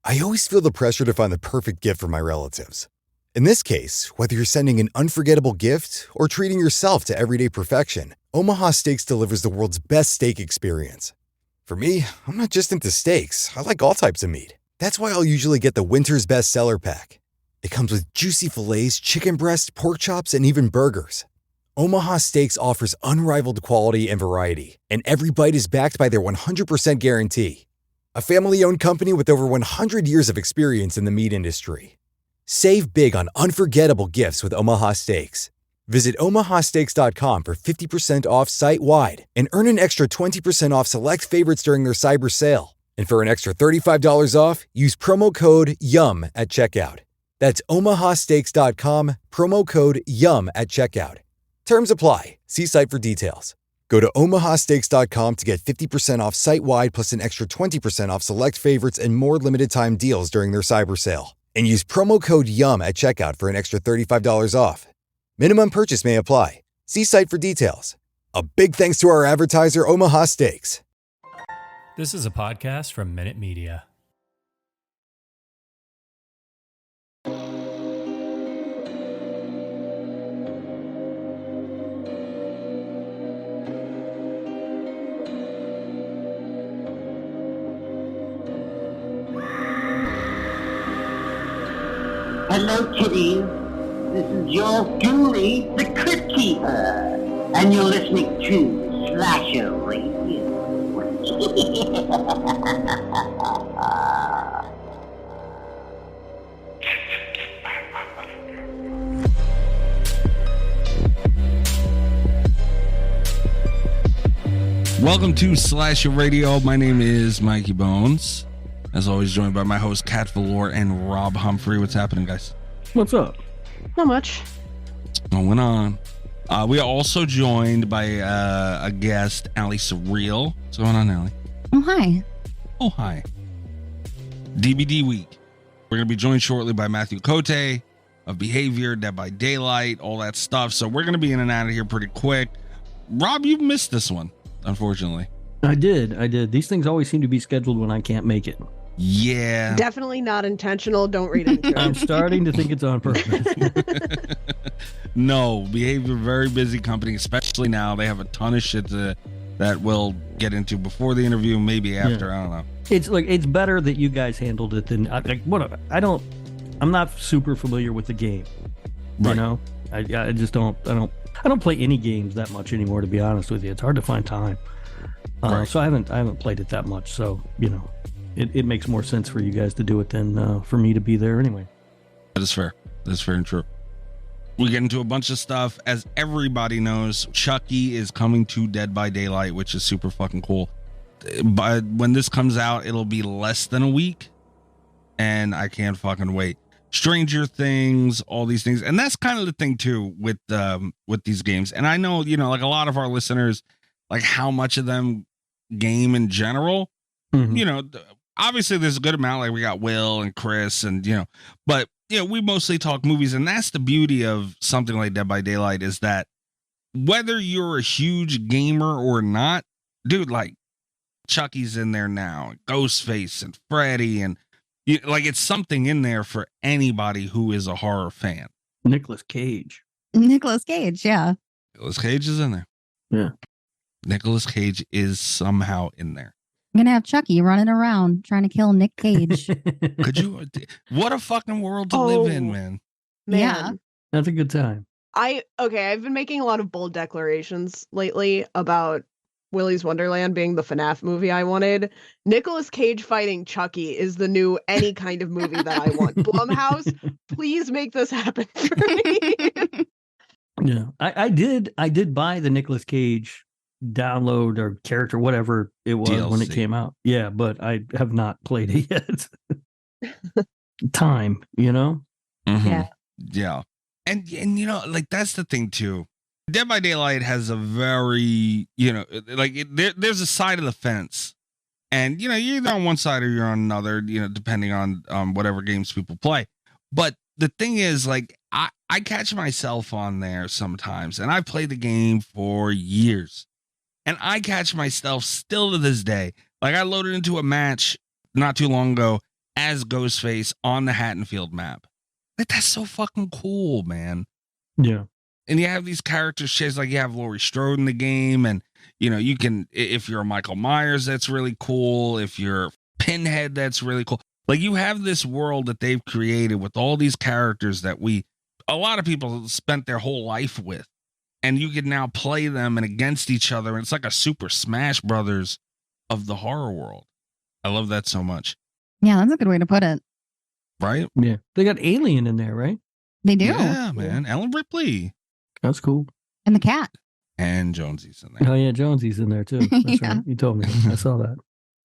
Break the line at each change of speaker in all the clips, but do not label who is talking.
I always feel the pressure to find the perfect gift for my relatives. In this case, whether you're sending an unforgettable gift or treating yourself to everyday perfection, Omaha Steaks delivers the world's best steak experience. For me, I'm not just into steaks. I like all types of meat. That's why I'll usually get the Winter's Best Seller Pack. It comes with juicy fillets, chicken breast, pork chops, and even burgers. Omaha Steaks offers unrivaled quality and variety, and every bite is backed by their 100% guarantee. A family-owned company with over 100 years of experience in the meat industry. Save big on unforgettable gifts with Omaha Steaks. Visit omahasteaks.com for 50% off site-wide and earn an extra 20% off select favorites during their cyber sale. And for an extra $35 off, use promo code YUM at checkout. That's omahasteaks.com, promo code YUM at checkout. Terms apply. See site for details. Go to omahasteaks.com to get 50% off site-wide plus an extra 20% off select favorites and more limited-time deals during their cyber sale. And use promo code YUM at checkout for an extra $35 off. Minimum purchase may apply. See site for details. A big thanks to our advertiser, Omaha Steaks.
This is a podcast from Minute Media.
Hello, kitties. This is yours truly, the Crypt Keeper, and you're listening to Slasher Radio.
Welcome to Slasher Radio. My name is Mikey Bones. As always, joined by my host, Kat Valor and Rob Humphrey. What's happening, guys?
What's up?
Not much.
What's going on? We are also joined by a guest, Allie Surreal. What's going on, Allie?
Oh, hi.
Oh, hi. DVD Week. We're going to be joined shortly by Mathieu Cote of Behaviour, Dead by Daylight, all that stuff. So we're going to be in and out of here pretty quick. Rob, you've missed this one, unfortunately.
I did. These things always seem to be scheduled when I can't make it.
Yeah.
Definitely not intentional. Don't read into it.
I'm starting to think it's on purpose.
No, Behaviour, very busy company, especially now. They have a ton of shit that we'll get into before the interview, maybe after. Yeah. I don't know.
It's better that you guys handled it than whatever. I'm not super familiar with the game. Right. You know, I just don't. I don't play any games that much anymore. To be honest with you, it's hard to find time. Right. So I haven't played it that much. So you know, it makes more sense for you guys to do it than for me to be there anyway.
That is fair. That's fair and true. We get into a bunch of stuff. As everybody knows, Chucky is coming to Dead by Daylight, which is super fucking cool. But when this comes out, it'll be less than a week, and I can't fucking wait. Stranger Things, all these things, and that's kind of the thing too with these games. And I know, you know, like a lot of our listeners, like how much of them game in general. Mm-hmm. You know, obviously there's a good amount. Like we got Will and Chris, and you know, but you know, we mostly talk movies, and that's the beauty of something like Dead by Daylight is that whether you're a huge gamer or not, dude, like Chucky's in there now, Ghostface and Freddy, and like it's something in there for anybody who is a horror fan.
Nicolas Cage,
yeah.
Nicolas Cage is in there.
Yeah.
Nicolas Cage is somehow in there.
I'm gonna have Chucky running around trying to kill Nick Cage.
Could you? What a fucking world to live in, man.
Yeah,
that's a good time.
I've been making a lot of bold declarations lately about Willy's Wonderland being the FNAF movie I wanted. Nicolas Cage fighting Chucky is the new any kind of movie that I want. Blumhouse, please make this happen for me.
Yeah, I did buy the Nicolas Cage download or character, whatever it was DLC. When it came out. Yeah, but I have not played it yet. Time, you know?
Mm-hmm. Yeah. And you know, like that's the thing too. Dead by Daylight has a very, you know, like there's a side of the fence. And you know, you're either on one side or you're on another, you know, depending on whatever games people play. But the thing is, like, I catch myself on there sometimes, and I've played the game for years. And I catch myself still to this day. Like I loaded into a match not too long ago, as Ghostface on the Haddonfield map. Like, that's so fucking cool, man.
Yeah.
And you have these characters chased, like you have Laurie Strode in the game, and you know, you can, if you're a Michael Myers, that's really cool. If you're Pinhead, that's really cool. Like, you have this world that they've created with all these characters that a lot of people spent their whole life with, and you can now play them and against each other. And it's like a Super Smash Brothers of the horror world. I love that so much.
Yeah, that's a good way to put it.
Right?
Yeah. They got Alien in there, right?
They do.
Yeah, man. Ellen Ripley.
That's cool.
And the cat.
And Jonesy's in there.
Oh, yeah. Jonesy's in there, too. That's
Yeah.
right. You told me. I saw that.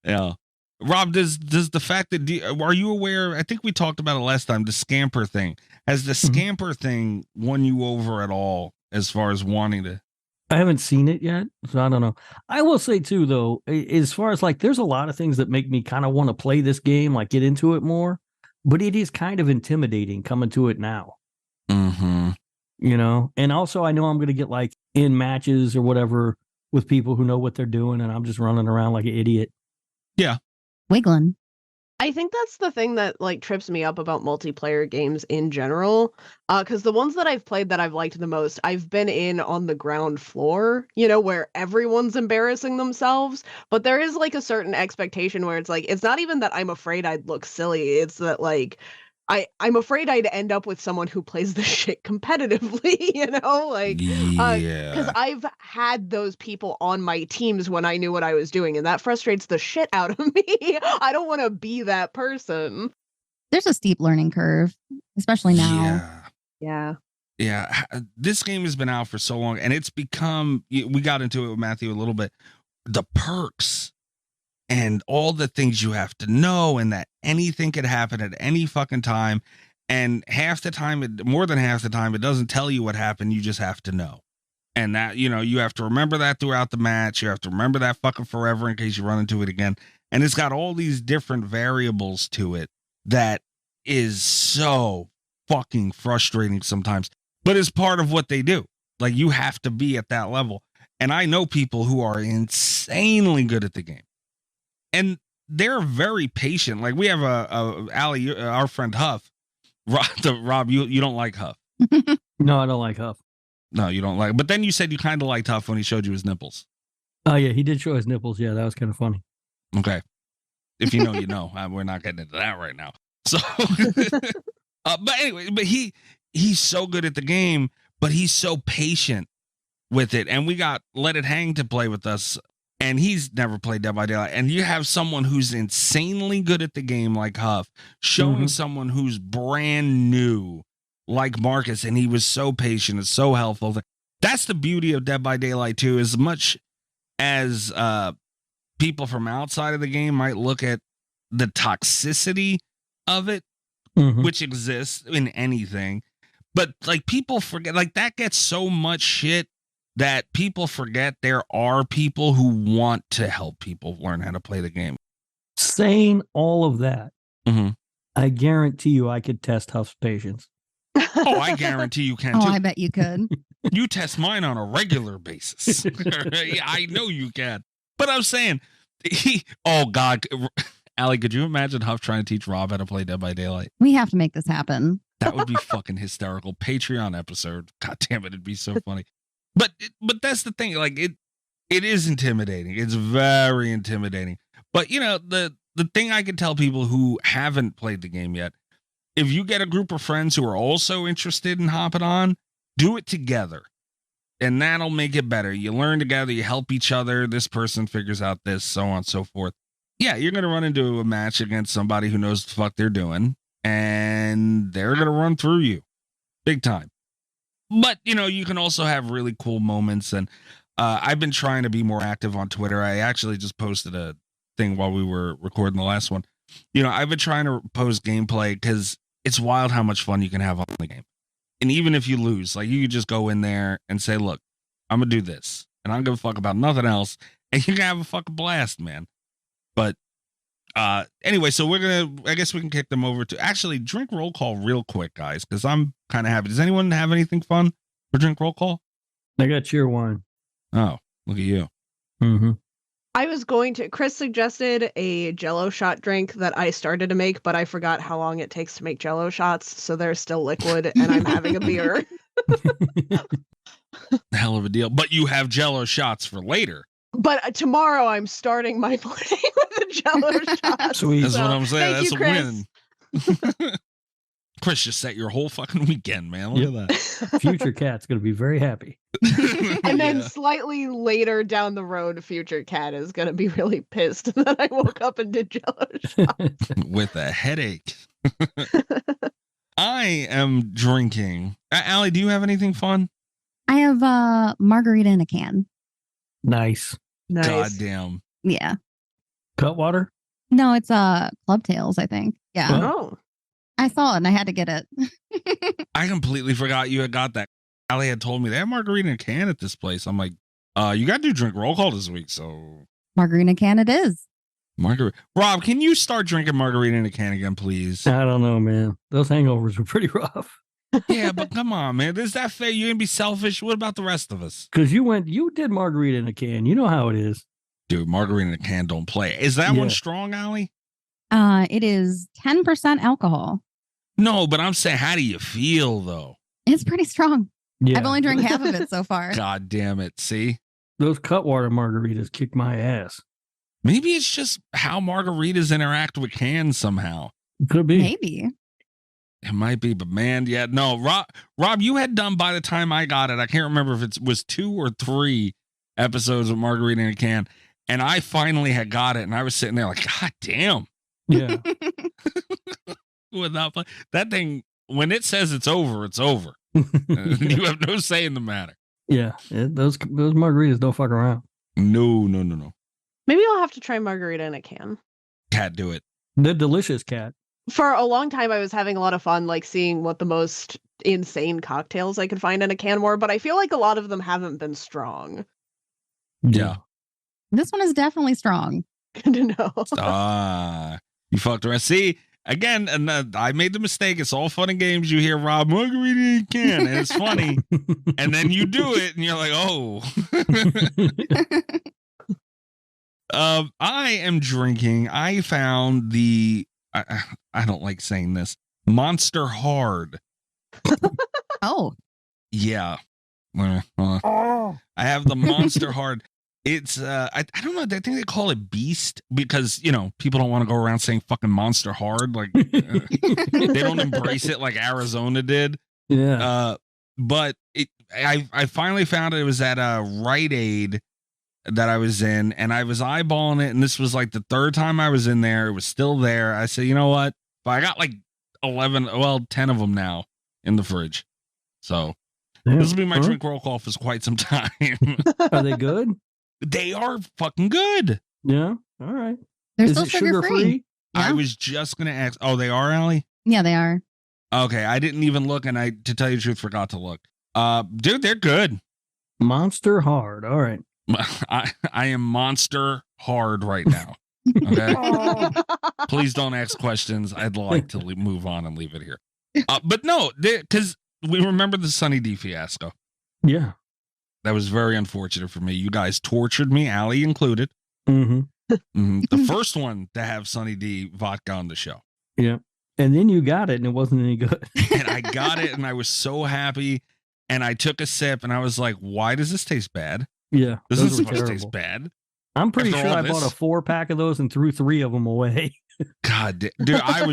Yeah. Rob, does the fact that, are you aware, I think we talked about it last time, the scamper thing. Has the scamper thing won you over at all as far as wanting to?
I haven't seen it yet, so I don't know. I will say, too, though, as far as like, there's a lot of things that make me kind of want to play this game, like get into it more, but it is kind of intimidating coming to it now.
Mm-hmm.
You know, and also I know I'm going to get like in matches or whatever with people who know what they're doing, and I'm just running around like an idiot.
Yeah.
Wiggling.
I think that's the thing that like trips me up about multiplayer games in general. Because the ones that I've played that I've liked the most, I've been in on the ground floor, you know, where everyone's embarrassing themselves. But there is like a certain expectation where it's like, it's not even that I'm afraid I'd look silly. It's that like, I'm afraid I'd end up with someone who plays the shit competitively, you know, like, because I've had those people on my teams when I knew what I was doing, and that frustrates the shit out of me. I don't want to be that person.
There's a steep learning curve, especially now.
Yeah.
Yeah. This game has been out for so long, and it's become, we got into it with Matthew a little bit, the perks and all the things you have to know, and that anything could happen at any fucking time. And half the time, more than half the time, it doesn't tell you what happened. You just have to know. And that, you know, you have to remember that throughout the match. You have to remember that fucking forever in case you run into it again. And it's got all these different variables to it that is so fucking frustrating sometimes, but it's part of what they do. Like, you have to be at that level. And I know people who are insanely good at the game, and they're very patient. Like, we have Allie, our friend Huff. Rob, you don't like Huff.
No, I don't like Huff.
No, you don't like. But then you said you kind of liked Huff when he showed you his nipples. Oh,
yeah, he did show his nipples. Yeah, that was kind of funny.
Okay. If you know, you know. We're not getting into that right now. So, but anyway, but he's so good at the game, but he's so patient with it. And we got Let It Hang to play with us, and he's never played Dead by Daylight. And you have someone who's insanely good at the game like Huff showing someone who's brand new like Marcus, and he was so patient and so helpful. That's the beauty of Dead by Daylight 2. As much as people from outside of the game might look at the toxicity of it, which exists in anything, but like, people forget, like, that gets so much shit that people forget there are people who want to help people learn how to play the game.
Saying all of that, I guarantee you I could test Huff's patience.
Oh, I guarantee you can too.
Oh, I bet you could.
You test mine on a regular basis. Yeah, I know you can. But I'm saying, oh God, Allie, could you imagine Huff trying to teach Rob how to play Dead by Daylight?
We have to make this happen.
That would be fucking hysterical. Patreon episode. God damn it, it'd be so funny. But that's the thing. Like, it is intimidating. It's very intimidating. But you know, the thing I can tell people who haven't played the game yet, if you get a group of friends who are also interested in hopping on, do it together. And that'll make it better. You learn together, you help each other. This person figures out this, so on and so forth. Yeah, you're going to run into a match against somebody who knows the fuck they're doing, and they're going to run through you big time. But, you know, you can also have really cool moments. And I've been trying to be more active on Twitter. I actually just posted a thing while we were recording the last one. You know, I've been trying to post gameplay because it's wild how much fun you can have on the game. And even if you lose, like, you could just go in there and say, look, I'm going to do this, and I don't give a fuck about nothing else. And you can have a fucking blast, man. But anyway, so I guess we can kick them over to actually drink roll call real quick, guys, because I'm kind of happy. Does anyone have anything fun for drink roll call?
I got cheer wine.
Oh, look at you.
I was going to. Chris suggested a Jello shot drink that I started to make, but I forgot how long it takes to make Jello shots, so they're still liquid, and I'm having a beer.
Hell of a deal. But you have Jello shots for later.
But tomorrow I'm starting my morning with a Jello shot.
Sweet.
That's what I'm saying. That's
you,
a
Chris.
win. Chris just set your whole fucking weekend, man. Look at that.
Future Cat's going to be very happy.
And then
Yeah.
slightly later down the road, Future Cat is going to be really pissed that I woke up and did Jello shots.
With a headache. I am drinking. Allie, do you have anything fun?
I have margarita in a can.
Nice.
Nice.
Goddamn.
Yeah.
Cutwater?
No, it's Club Tails, I think. Yeah.
Oh.
I saw it and I had to get it.
I completely forgot you had got that. Allie had told me they have margarita in a can at this place. I'm like, you got to do drink roll call this week. So
Margarita in a can it is.
margarita. Rob, can you start drinking margarita in a can again, please?
I don't know, man. Those hangovers were pretty rough.
Yeah, but come on, man. Is that fair? You're going to be selfish? What about the rest of us?
Because you did margarita in a can. You know how it is.
Dude, margarita in a can don't play. Is that one strong, Allie?
It is 10% alcohol.
No, but I'm saying, how do you feel, though?
It's pretty strong.
Yeah.
I've only drank half of it so far.
God damn it. See?
Those Cutwater margaritas kick my ass.
Maybe it's just how margaritas interact with cans somehow.
Could be.
Maybe.
It might be, but man, yeah, no. Rob, you had done by the time I got it. I can't remember if it was 2 or 3 episodes of Margarita in a Can, and I finally had got it, and I was sitting there like, God damn.
Yeah.
Without that thing, when it says it's over, it's over. You have no say in the matter.
Yeah. Those margaritas don't fuck around.
No.
Maybe I'll have to try margarita in a can.
Cat, do it.
They're delicious, Cat.
For a long time, I was having a lot of fun, like seeing what the most insane cocktails I could find in a can were, but I feel like a lot of them haven't been strong.
Yeah.
This one is definitely strong.
Good to know.
You fucked around. See, again, and I made the mistake. It's all fun and games. You hear Rob margarita in a can, and it's funny, and then you do it, and you're like, oh. I am drinking. I found the. I don't like saying this. Monster Hard.
Oh.
Yeah. I have the Monster Hard. It's I don't know. I think they call it Beast because people don't want to go around saying fucking Monster Hard. Like they don't embrace it like Arizona did.
Yeah.
But I finally found it was at a Rite Aid that I was in, and I was eyeballing it, and this was like the 3rd time I was in there. It was still there. I said, you know what? But I got like 10 of them now in the fridge. So this will be my drink roll call for quite some time.
Are they good?
They are fucking good.
Yeah. All right.
They're
Is
still
it
sugar free. Yeah.
I was just going to ask. Oh, they are, Allie?
Yeah, they are.
Okay. I didn't even look, and to tell you the truth, forgot to look. Dude, they're good.
Monster Hard. All right.
I am Monster Hard right now. Okay. Please don't ask questions. I'd like to move on and leave it here. But no, because we remember the Sunny D fiasco.
Yeah.
That was very unfortunate for me. You guys tortured me, Allie included.
Mm-hmm.
The first one to have Sunny D vodka on the show.
Yeah. And then you got it and it wasn't any good.
And I got it and I was so happy. And I took a sip and I was like, why does this taste bad?
Yeah.
This
those
isn't
were
supposed to taste
terrible.
bad.
I'm pretty
After
sure
all
I
this-
bought a 4-pack of those and threw 3 of them away.
God, dude, I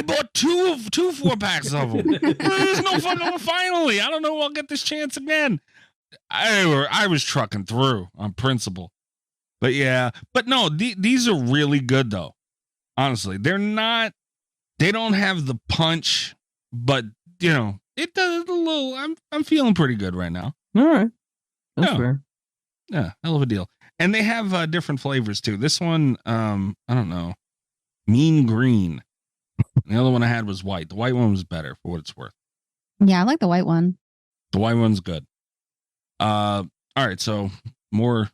bought 2 4-packs of them. There's no fucking finally. I don't know. I'll get this chance again. I was trucking through on principle, but yeah, but no, these are really good though. Honestly, they don't have the punch, but it does a little. I'm feeling pretty good right now.
All right. That's
Yeah.
fair.
Yeah, hell of a deal. And they have different flavors too. This one, I don't know, mean green. The other one I had was white. The white one was better for what it's worth.
Yeah, I like the white one.
The white one's good. All right, so more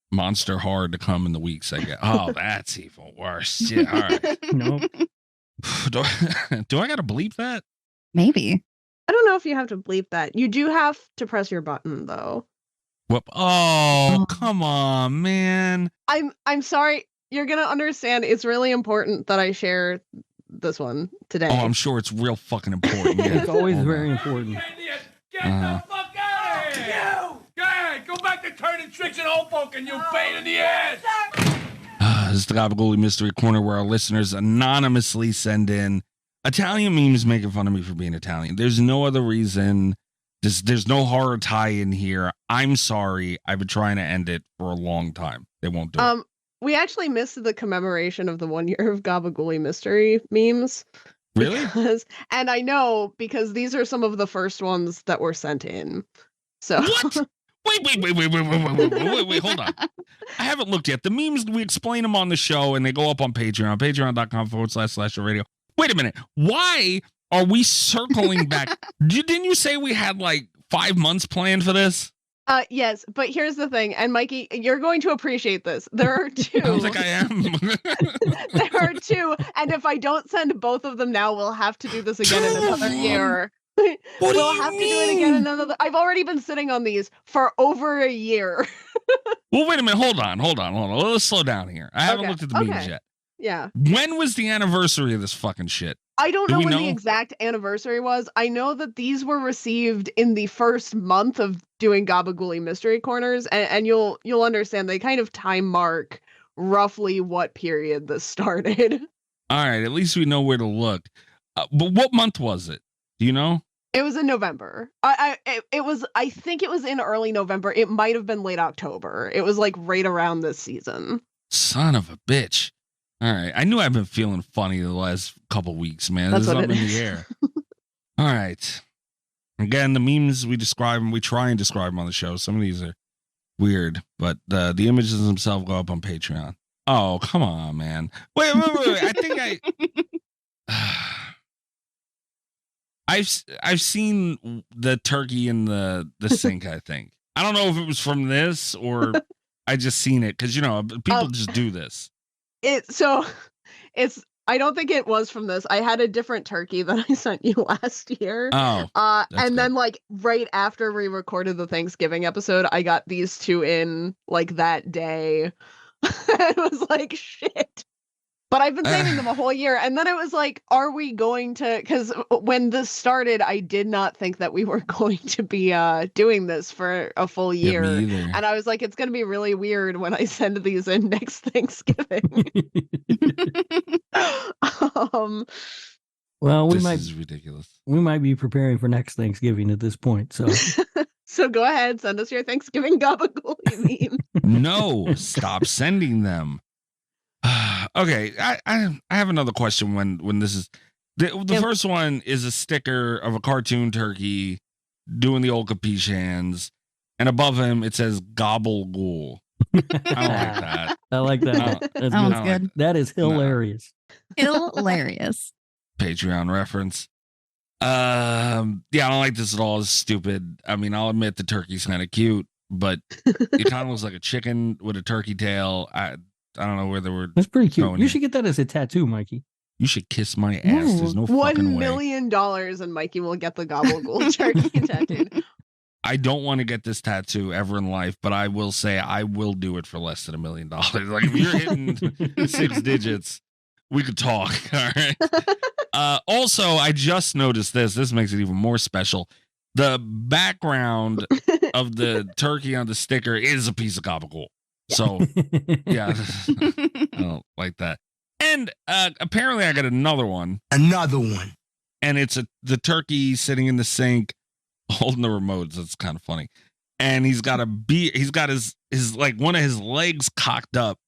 Monster Hard to come in the weeks, I guess. Oh, that's even worse. Yeah, all right.
Nope.
Do I gotta bleep that?
Maybe.
I don't know if you have to bleep that. You do have to press your button, though.
Whoop. Oh, come on, man.
I'm sorry. You're gonna understand. It's really important that I share this one today.
Oh, I'm sure it's real fucking important. Yeah.
It's always very important.
Get the fuck out of here! You! Go ahead, go back to turning tricks in Hoboken, you pain in the ass!
This is the Gabagool Mystery Corner, where our listeners anonymously send in Italian memes making fun of me for being Italian. There's no other reason. There's no horror tie in here. I'm sorry. I've been trying to end it for a long time. They won't do it.
We actually missed the commemoration of the 1 year of Gabagool Mystery memes.
Really?
And I know because these are some of the first ones that were sent in. So
What? Wait, hold on. I haven't looked yet. The memes, we explain them on the show and they go up on Patreon, patreon.com/slasher radio. Wait a minute. Why are we circling back? Didn't you say we had like 5 months planned for this?
yes, but here's the thing, and Mikey, you're going to appreciate this. There are two.
I was like, I am.
There are two, and if I don't send both of them now, we'll have to do this again in another year. We'll have to do it again in another. I've already been sitting on these for over a year.
Well, wait a minute. Hold on. Let's slow down here. I haven't looked at the memes yet.
Yeah.
When was the anniversary of this fucking shit?
I don't know when the exact anniversary was. I know that these were received in the first month of doing Gabagool Mystery Corners, and you'll understand they kind of time mark roughly what period this started.
All right, at least we know where to look. But what month was it? Do you know?
It was in November. I think it was in early November. It might have been late October. It was like right around this season.
Son of a bitch. All right. I knew I've been feeling funny the last couple weeks, man.
That's
There's
what
something
it
in the
is.
air. All right. Again, the memes we describe them, we try and describe them on the show. Some of these are weird, but the images themselves go up on Patreon. Oh, come on, man. Wait. I think I've seen the turkey in the sink, I think. I don't know if it was from this or I just seen it because, people just do this.
I don't think it was from this. I had a different turkey that I sent you last year.
Oh.
And then like right after we recorded the Thanksgiving episode, I got these two in like that day. It was like shit. But I've been saving them a whole year. And then it was like, are we going to, because when this started, I did not think that we were going to be doing this for a full year.
Yeah, me either.
And I was like, it's going to be really weird when I send these in next Thanksgiving.
Well,
this is ridiculous.
We might be preparing for next Thanksgiving at this point. So,
so go ahead, send us your Thanksgiving gabagool. You mean?
No, stop sending them. Okay, I have another question. When this is the first one is a sticker of a cartoon turkey doing the old capiche hands, and above him it says "Gobble Ghoul." I don't like that.
I like that. That's
Sounds
good.
good.
That is hilarious.
Hilarious.
Patreon reference. Yeah, I don't like this at all. It's stupid. I mean, I'll admit the turkey's kind of cute, but it kind of looks like a chicken with a turkey tail. I don't know where they were.
That's pretty cute.
going
You
here.
should get that as a tattoo, Mikey.
You should kiss my ass. There's no fucking
$1
way.
million and Mikey will get the gabagool turkey tattooed.
I don't want to get this tattoo ever in life, but I will say I will do it for less than $1 million. Like if you're hitting 6 digits, we could talk. All right. Also, I just noticed this. This makes it even more special. The background of the turkey on the sticker is a piece of gabagool. So, yeah, I don't like that. And apparently I got another one.
Another one.
And it's the turkey sitting in the sink holding the remotes. It's kind of funny. And he's got his like one of his legs cocked up,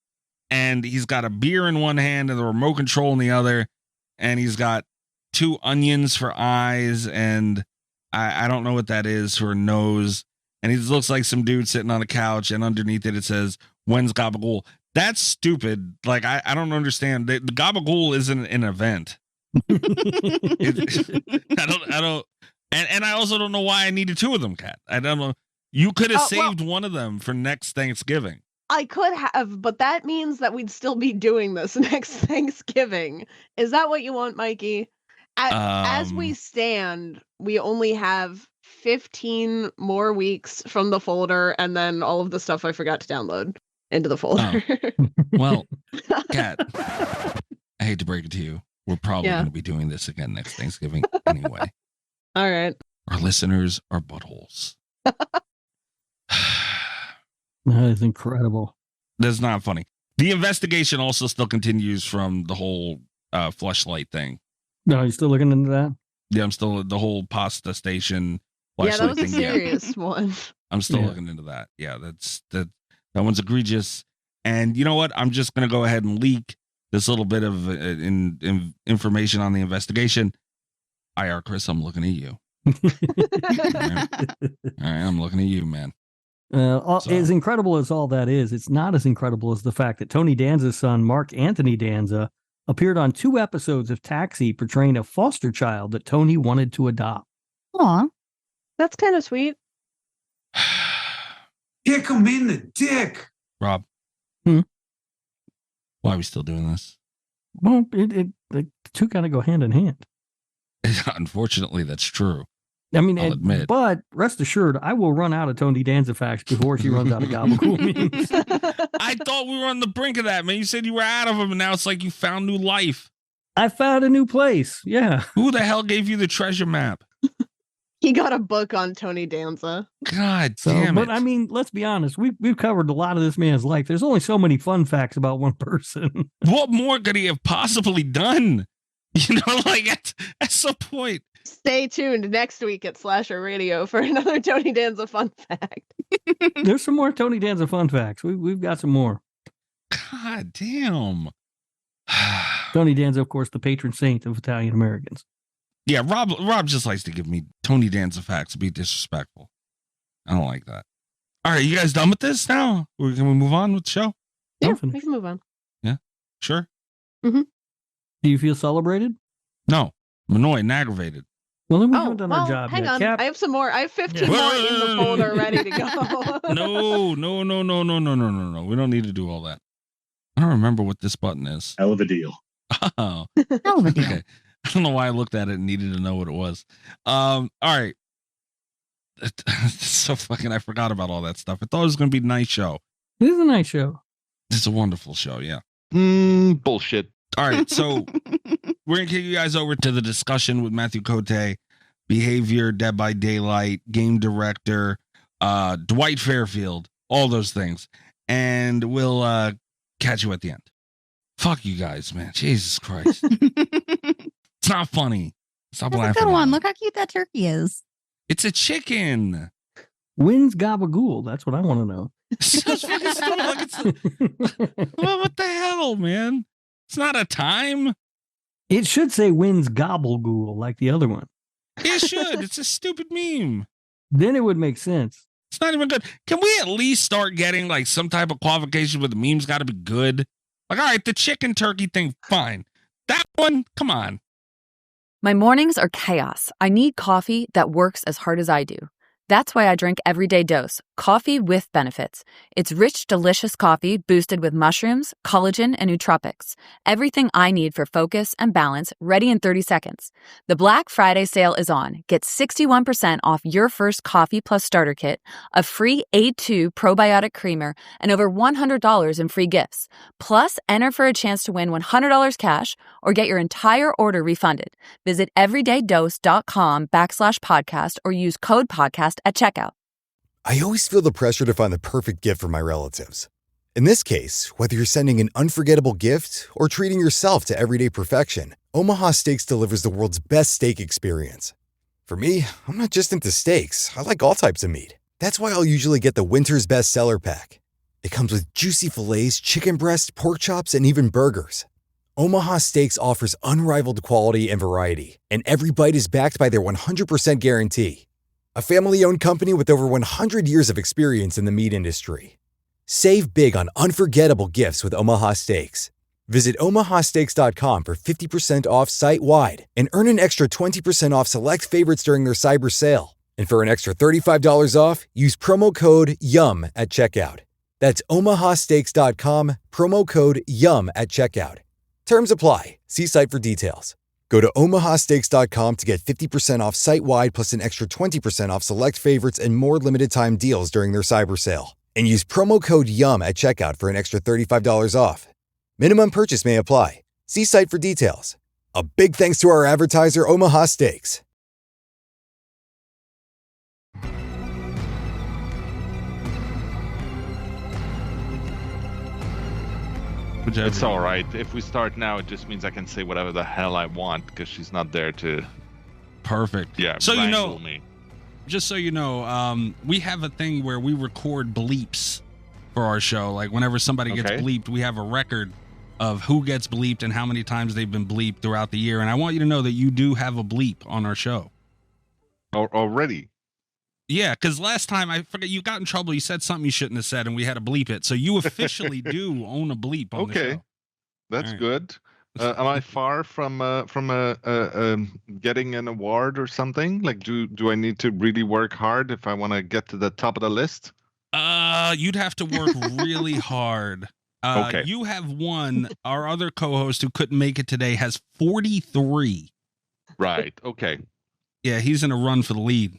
and he's got a beer in one hand and the remote control in the other. And he's got 2 onions for eyes, and I don't know what that is for a nose. And he looks like some dude sitting on a couch, and underneath it don't "When's Gabagool?" That's stupid. Like I don't understand. The Gabagool isn't an event. I don't. And I also don't know why I needed 2 of them, Kat. I don't know. You could have saved one of them for next Thanksgiving.
I could have, but that means that we'd still be doing this next Thanksgiving. Is that what you want, Mikey? As we stand, we only have 15 more weeks from the folder, and then all of the stuff I forgot to download into the folder.
Well, Kat, I hate to break it to you. We're probably
Yeah.
going to be doing this again next Thanksgiving anyway.
All right.
Our listeners are buttholes.
That is incredible.
That's not funny. The investigation also still continues from the whole fleshlight thing.
No, you still looking into that?
Yeah, I'm still the whole pasta station
Yeah, that
fleshlight
was a
thing. Yeah,
serious one.
I'm still
Yeah.
looking into that. Yeah, that one's egregious. And you know what? I'm just going to go ahead and leak this little bit of information on the investigation. EyeRChris, I'm looking at you. All right, I'm looking at you, man.
As incredible as all that is, it's not as incredible as the fact that Tony Danza's son, Mark Anthony Danza, appeared on 2 episodes of Taxi portraying a foster child that Tony wanted to adopt.
Aw.
That's kind of sweet.
Kick him in the dick.
Rob.
Hmm?
Why are we still doing this?
Well, the two kind of go hand in hand.
Unfortunately, that's true.
I mean,
I'll admit.
But rest assured, I will run out of Tony Danza facts before she runs out of Gabagool memes.
I thought we were on the brink of that, man. You said you were out of them, and now it's like you found new life.
I found a new place. Yeah.
Who the hell gave you the treasure map?
He got a book on Tony Danza.
God
So,
damn it.
but I mean, let's be honest. We've covered a lot of this man's life. There's only so many fun facts about one person.
What more could he have possibly done? You know, like at some point.
Stay tuned next week at Slasher Radio for another Tony Danza fun fact.
There's some more Tony Danza fun facts. We've got some more.
God damn.
Tony Danza, of course, the patron saint of Italian Americans.
Yeah, Rob just likes to give me Tony Danza facts, be disrespectful. I don't like that. All right, you guys done with this now? Can we move on with the show?
Yeah,
Nothing.
we can move on.
Sure.
Do you feel celebrated?
No, I'm annoyed and aggravated.
Well, then we
Oh,
haven't done
well,
our job
hang
yet.
on.
Cap,
I have some more. I have 15
Yeah.
more in the folder ready to go.
No. We don't need to do all that. I don't remember what this button is.
Hell of a deal.
Oh,
Hell of a deal.
okay. I don't know why I looked at it and needed to know what it was. All right. It's so fucking, I forgot about all that stuff. I thought it was going to be a nice show.
It is a nice show.
It's a wonderful show. Yeah.
Bullshit.
All right. So we're going to kick you guys over to the discussion with Mathieu Cote, Behaviour, Dead by Daylight, game director, Dwight Fairfield, all those things. And we'll catch you at the end. Fuck you guys, man. Jesus Christ. It's not funny. Stop
That's a
laughing.
good
at
one.
me.
Look how cute that turkey is.
It's a chicken.
When's Gabagool? That's what I want to know.
It's so fucking stupid. Like it's what the hell, man? It's not a time.
It should say when's Gabagool like the other one.
It should. It's a stupid meme.
Then it would make sense.
It's not even good. Can we at least start getting like some type of qualification where the meme's got to be good? Like, all right, the chicken turkey thing, fine. That one, come on.
My mornings are chaos. I need coffee that works as hard as I do. That's why I drink Everyday Dose, coffee with benefits. It's rich, delicious coffee boosted with mushrooms, collagen, and nootropics. Everything I need for focus and balance, ready in 30 seconds. The Black Friday sale is on. Get 61% off your first coffee plus starter kit, a free A2 probiotic creamer, and over $100 in free gifts. Plus, enter for a chance to win $100 cash or get your entire order refunded. Visit everydaydose.com/podcast or use code podcast at checkout.
I always feel the pressure to find the perfect gift for my relatives. In this case, whether you're sending an unforgettable gift or treating yourself to everyday perfection, Omaha Steaks delivers the world's best steak experience. For me, I'm not just into steaks. I like all types of meat. That's why I'll usually get the Winter's Best Seller Pack. It comes with juicy fillets, chicken breast, pork chops, and even burgers. Omaha Steaks offers unrivaled quality and variety, and every bite is backed by their 100% guarantee. A family-owned company with over 100 years of experience in the meat industry. Save big on unforgettable gifts with Omaha Steaks. Visit omahasteaks.com for 50% off site-wide and earn an extra 20% off select favorites during their cyber sale. And for an extra $35 off, use promo code YUM at checkout. That's omahasteaks.com, promo code YUM at checkout. Terms apply. See site for details. Go to omahasteaks.com to get 50% off site-wide plus an extra 20% off select favorites and more limited-time deals during their cyber sale. And use promo code YUM at checkout for an extra $35 off. Minimum purchase may apply. See site for details. A big thanks to our advertiser, Omaha Steaks.
It's all right. If we start now, it just means I can say whatever the hell I want because she's not there to.
Perfect.
Yeah.
So you know,
me.
just so you know, we have a thing where we record bleeps for our show. Like whenever somebody gets bleeped, we have a record of who gets bleeped and how many times they've been bleeped throughout the year. And I want you to know that you do have a bleep on our show.
Already.
Yeah, because last time, I forget, you got in trouble. You said something you shouldn't have said, and we had to bleep it. So you officially do own a bleep on the show.
That's
right.
good. Am I far from getting an award or something? Like, do I need to really work hard if I want to get to the top of the list?
You'd have to work really hard. You have won. Our other co-host who couldn't make it today has 43.
Right. Okay.
Yeah, he's in a run for the lead.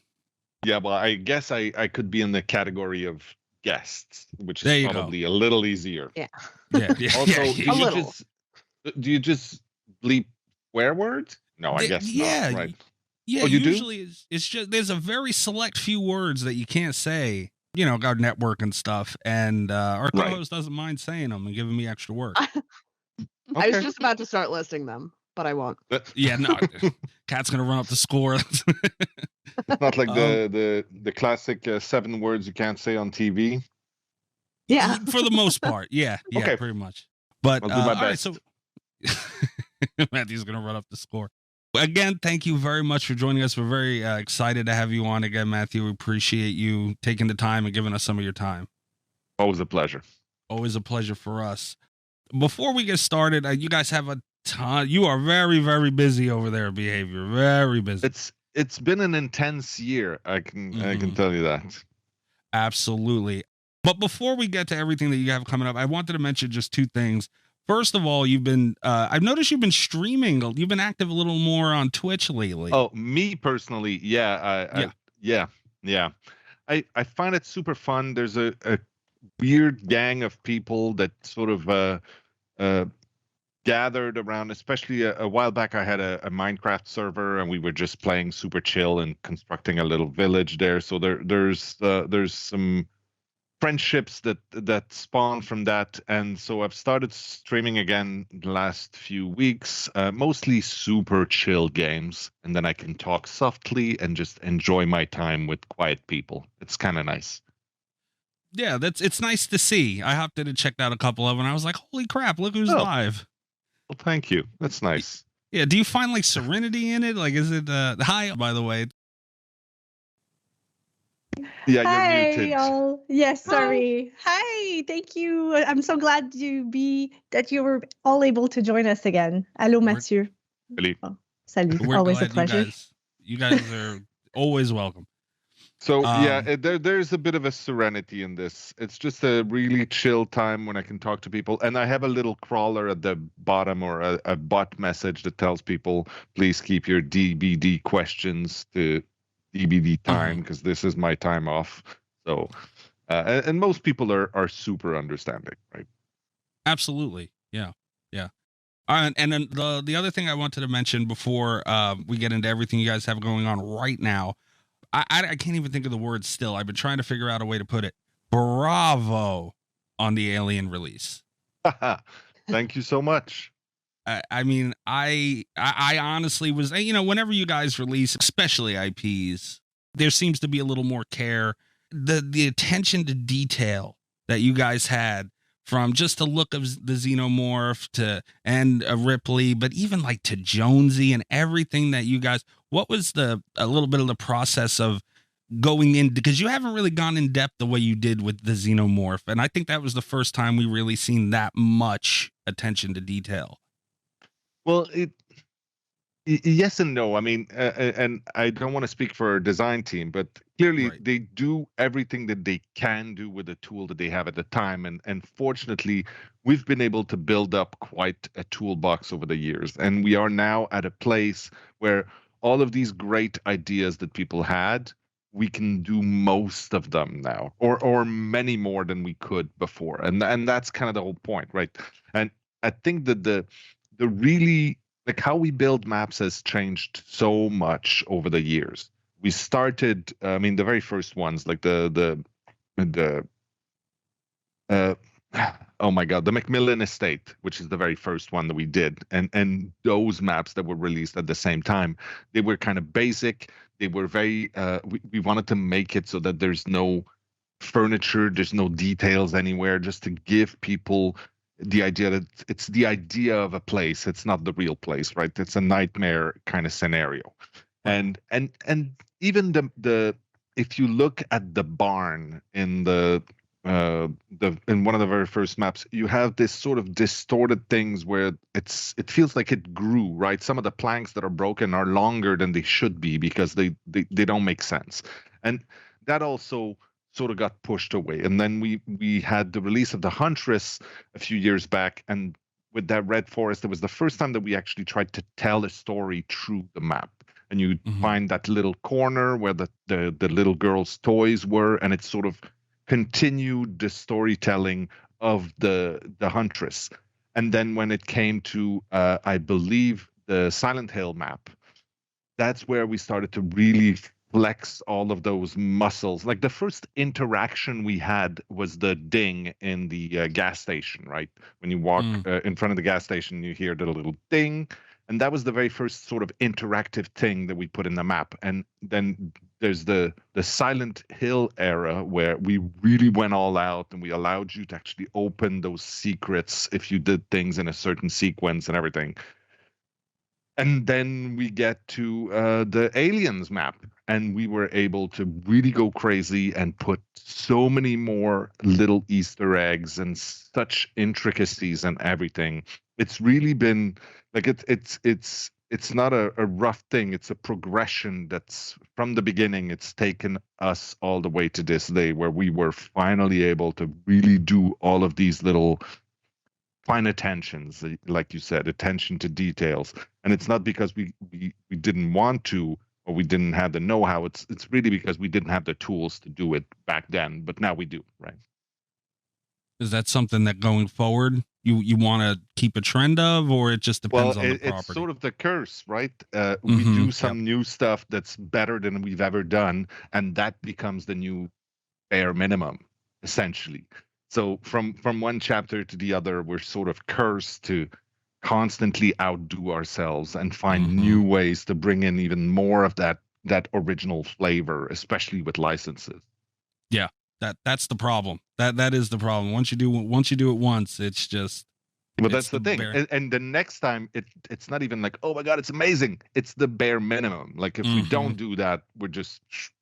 Yeah, well, I guess I could be in the category of guests, which is probably a little easier.
Yeah.
Also, do you just bleep swear words? No, I guess not. Right.
Yeah, usually it's just there's a very select few words that you can't say. You know, our network and stuff, and our co-host doesn't mind saying them and giving me extra work.
I was just about to start listing them, but I won't.
Yeah, no. Cat's gonna run up the score.
Not like the classic 7 words you can't say on TV.
Yeah,
for the most part. Yeah, pretty much. But
I'll do my best.
All right, so Matthew's gonna run up the score. Again, thank you very much for joining us. We're very excited to have you on again, Matthew. We appreciate you taking the time and giving us some of your time.
Always a pleasure.
Always a pleasure for us. Before we get started, you guys have a ton. You are very, very busy over there at Behavior. Very busy.
It's been an intense year. I can tell you that.
Absolutely. But before we get to everything that you have coming up, I wanted to mention just 2 things. First of all, you've been I've noticed you've been streaming. You've been active a little more on Twitch lately.
Oh, me personally, yeah. I find it super fun. There's a weird gang of people that sort of gathered around, especially a while back. I had a Minecraft server and we were just playing super chill and constructing a little village there. So there's some friendships that spawn from that, and so I've started streaming again the last few weeks, mostly super chill games, and then I can talk softly and just enjoy my time with quiet people. It's kind of nice.
Yeah, it's nice to see. I hopped in and checked out a couple of them, and I was like, holy crap, look who's live.
Well, thank you. That's nice.
Yeah, do you find like serenity in it? Like, is it hi, by the way?
Yeah,
Hi,
you're muted.
y'all. Yes, sorry. Hi, thank you. I'm so glad that you were all able to join us again. Hello, Mathieu.
Salut.
Salut. Always a pleasure.
You guys are always welcome.
So there's a bit of a serenity in this. It's just a really chill time when I can talk to people, and I have a little crawler at the bottom or a bot message that tells people, please keep your DBD questions to DBD time because this is my time off. So and most people are super understanding, right?
Absolutely. Yeah. And then the other thing I wanted to mention before we get into everything you guys have going on right now, I can't even think of the word still. I've been trying to figure out a way to put it. Bravo on the Alien release.
Thank you so much.
I mean, I honestly was, whenever you guys release, especially IPs, there seems to be a little more care. The attention to detail that you guys had, from just the look of the Xenomorph and Ripley, but even like to Jonesy and everything that you guys, what was a little bit of the process of going in, because you haven't really gone in depth the way you did with the Xenomorph. And I think that was the first time we really seen that much attention to detail.
Well, Yes and no. I mean, and I don't want to speak for our design team, but clearly they do everything that they can do with the tool that they have at the time. And fortunately, we've been able to build up quite a toolbox over the years. And we are now at a place where all of these great ideas that people had, we can do most of them now, or many more than we could before. And that's kind of the whole point, right? And I think that the really, like, how we build maps has changed so much over the years. We started, I mean, the very first ones, like the oh my God, the Macmillan Estate, which is the very first one that we did, and those maps that were released at the same time, they were kind of basic. They were very, we wanted to make it so that there's no furniture, there's no details anywhere, just to give people the idea that it's the idea of a place. It's not the real place, right? It's a nightmare kind of scenario. And even the if you look at the barn in the in one of the very first maps, you have this sort of distorted things where it feels like it grew, right? Some of the planks that are broken are longer than they should be because they don't make sense. And that also sort of got pushed away. And then we had the release of the Huntress a few years back, and with that Red Forest, it was the first time that we actually tried to tell a story through the map. And you find that little corner where the little girl's toys were, and it sort of continued the storytelling of the Huntress. And then when it came to I believe the Silent Hill map, that's where we started to really flex all of those muscles. Like the first interaction we had was the ding in the gas station, right? When you walk in front of the gas station, you hear the little ding. And that was the very first sort of interactive thing that we put in the map. And then there's the Silent Hill era where we really went all out and we allowed you to actually open those secrets if you did things in a certain sequence and everything. And then we get to the Aliens map, and we were able to really go crazy and put so many more little Easter eggs and such intricacies and everything. It's really been like it's not a rough thing. It's a progression that's from the beginning. It's taken us all the way to this day where we were finally able to really do all of these little fine attentions, like you said, attention to details. And it's not because we didn't want to or we didn't have the know-how. It's really because we didn't have the tools to do it back then, but now we do, right?
Is that something that going forward you want to keep a trend of, or it just depends on the property?
It's sort of the curse, right? We do some new stuff that's better than we've ever done, and that becomes the new bare minimum, essentially. So from one chapter to the other, we're sort of cursed to constantly outdo ourselves and find new ways to bring in even more of that original flavor, especially with licenses.
Yeah, that's the problem. That is the problem. Once you do it once, it's just.
But that's the thing. And the next time, it's not even like, oh my God, it's amazing. It's the bare minimum. Like if we don't do that, we're just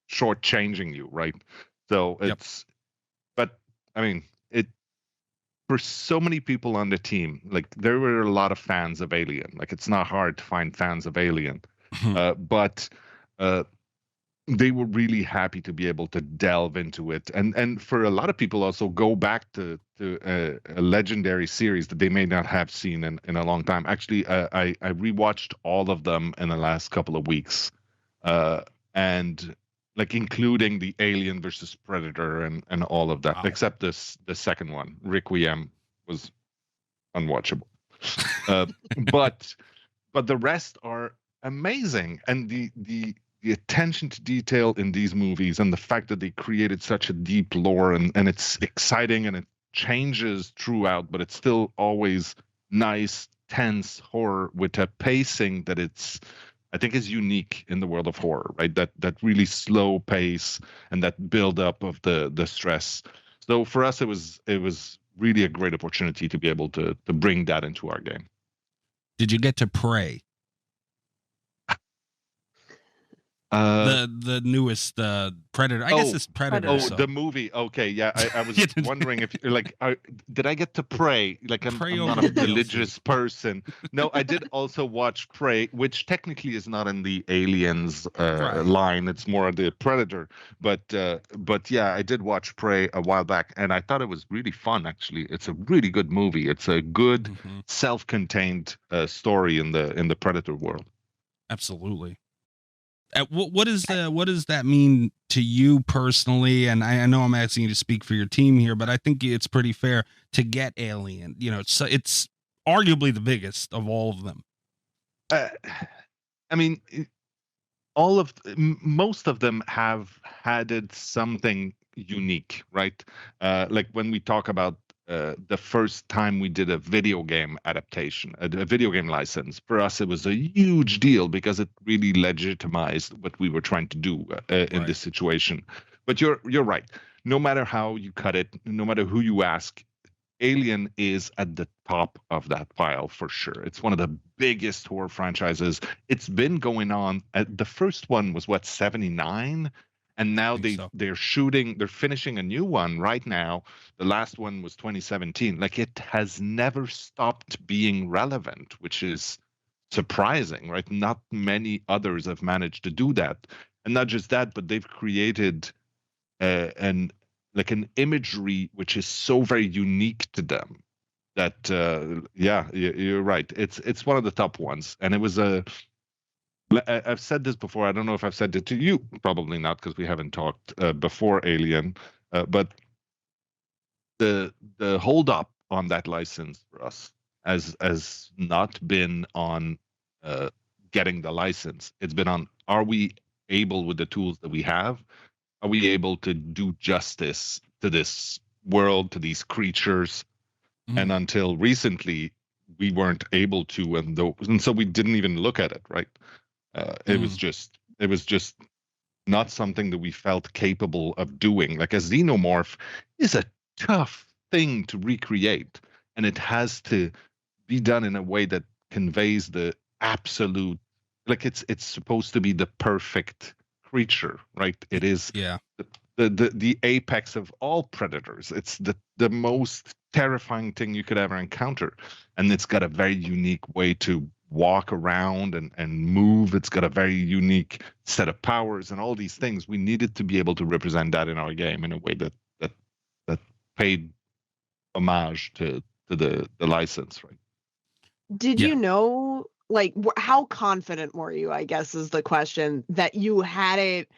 shortchanging you, right? So it's. But I mean. For so many people on the team, like there were a lot of fans of Alien. Like it's not hard to find fans of Alien, but they were really happy to be able to delve into it. And for a lot of people also go back to a legendary series that they may not have seen in a long time. Actually, I rewatched all of them in the last couple of weeks, and like including the Alien versus Predator and all of that, except the second one, Requiem, was unwatchable. But the rest are amazing, and the attention to detail in these movies and the fact that they created such a deep lore and it's exciting and it changes throughout, but it's still always nice, tense horror with a pacing that I think is unique in the world of horror, right? That really slow pace and that build up of the stress. So for us, it was really a great opportunity to be able to bring that into our game.
Did you get to pray? The newest Predator. I guess it's Predator.
Oh,
so.
the movie. Okay, yeah. I was wondering if did I get to Prey? Like I'm not a religious person. No, I did also watch Prey, which technically is not in the Aliens line. It's more the Predator. But yeah, I did watch Prey a while back, and I thought it was really fun. Actually, it's a really good movie. It's a good self-contained story in the Predator world.
Absolutely. What does that mean to you personally? And I know I'm asking you to speak for your team here, but I think it's pretty fair to get Alien. You know, it's arguably the biggest of all of them.
I mean, most of them have added something unique, right? Like when we talk about the first time we did a video game adaptation, a video game license, for us it was a huge deal because it really legitimized what we were trying to do in this situation. But you're right. No matter how you cut it, no matter who you ask, Alien is at the top of that pile for sure. It's one of the biggest horror franchises. It's been going on. The first one was 79? And now they're finishing a new one right now. The last one was 2017. Like, it has never stopped being relevant, which is surprising, right? Not many others have managed to do that. And not just that, but they've created an imagery which is so very unique to them that you're right. It's one of the top ones. And it was I've said this before. I don't know if I've said it to you. Probably not, because we haven't talked before Alien. But the hold up on that license for us has not been on getting the license. It's been on, are we able, with the tools that we have, are we able to do justice to this world, to these creatures? And until recently, we weren't able to, and so we didn't even look at it, right? It was just not something that we felt capable of doing. Like, a xenomorph is a tough thing to recreate, and it has to be done in a way that conveys the absolute, like, it's supposed to be the perfect creature, right? It is the apex of all predators. It's the most terrifying thing you could ever encounter, and it's got a very unique way to walk around and move. It's got a very unique set of powers and all these things. We needed to be able to represent that in our game in a way that paid homage to the license, right?
Did you know, like, how confident were you, I guess is the question, that you had it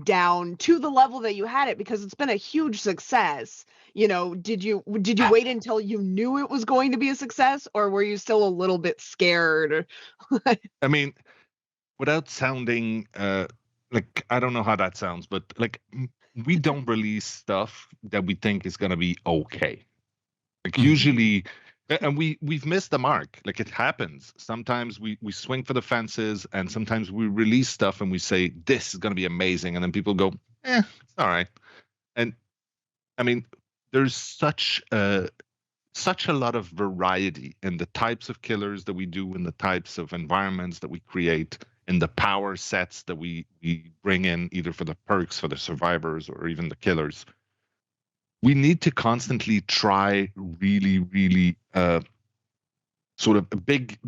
down to the level that you had it? Because it's been a huge success. You know, did you wait until you knew it was going to be a success, or were you still a little bit scared?
I mean, without sounding like, I don't know how that sounds, but like, we don't release stuff that we think is going to be okay. Like, usually, and we've missed the mark. Like, it happens. Sometimes we swing for the fences, and sometimes we release stuff and we say, this is going to be amazing. And then people go, it's all right. And I mean, there's such a lot of variety in the types of killers that we do, in the types of environments that we create, in the power sets that we bring in, either for the perks, for the survivors, or even the killers. We need to constantly try really, really sort of a big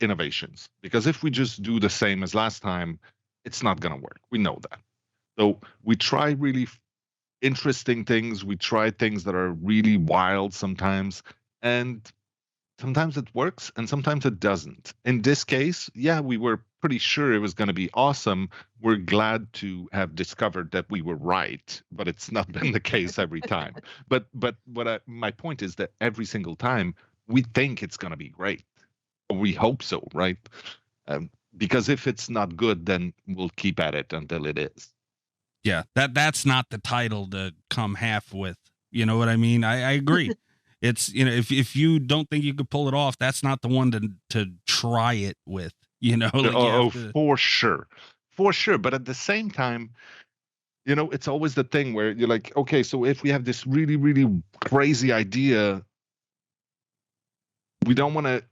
innovations. Because if we just do the same as last time, it's not going to work. We know that. So we try really interesting things. We try things that are really wild sometimes, and sometimes it works and sometimes it doesn't. In this case, we were pretty sure it was going to be awesome. We're glad to have discovered that we were right, but it's not been the case every time. But my point is that every single time we think it's going to be great. We hope so, right? Because if it's not good, then we'll keep at it until it is.
Yeah, that's not the title to come half with. You know what I mean? I agree. It's, you know, if you don't think you could pull it off, that's not the one to try it with. You know? Like
for sure. But at the same time, you know, it's always the thing where you're like, okay, so if we have this really, really crazy idea, we don't want to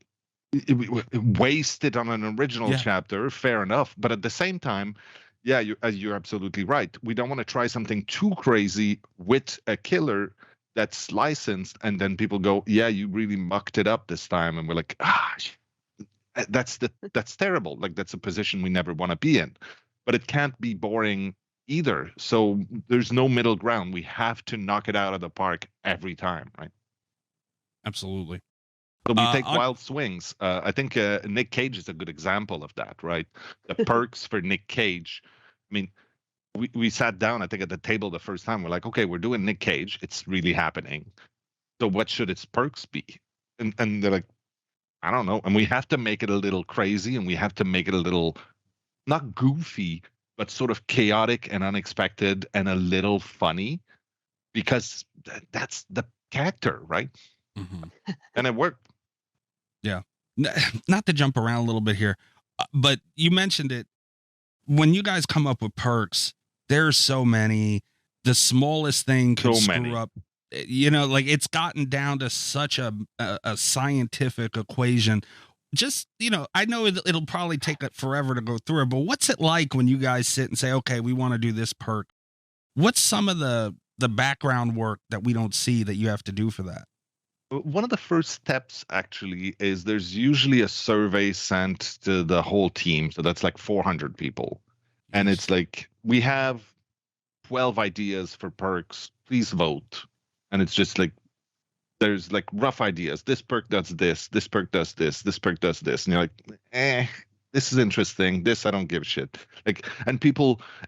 wasted on an original chapter, fair enough. But at the same time, yeah, you're absolutely right. We don't want to try something too crazy with a killer that's licensed, and then people go, "Yeah, you really mucked it up this time," and we're like, that's terrible. Like, that's a position we never want to be in. But it can't be boring either. So there's no middle ground. We have to knock it out of the park every time, right?
Absolutely.
So we take wild swings. I think Nick Cage is a good example of that, right? The perks for Nick Cage. I mean, we sat down, I think, at the table the first time. We're like, okay, we're doing Nick Cage. It's really happening. So what should its perks be? And they're like, I don't know. And we have to make it a little crazy, and we have to make it a little, not goofy, but sort of chaotic and unexpected and a little funny, because that's the character, right?
Mm-hmm.
And it worked.
Yeah. Not to jump around a little bit here, but you mentioned it. When you guys come up with perks, there's so many. The smallest thing could screw up. You know, like, it's gotten down to such a scientific equation. Just, you know, I know it'll probably take it forever to go through it, but what's it like when you guys sit and say, okay, we want to do this perk? What's some of the background work that we don't see that you have to do for that?
One of the first steps, actually, is there's usually a survey sent to the whole team. So that's like 400 people. And it's like, we have 12 ideas for perks. Please vote. And it's just like, there's like rough ideas. This perk does this. This perk does this. This perk does this. And you're like, this is interesting. This, I don't give a shit. Like, and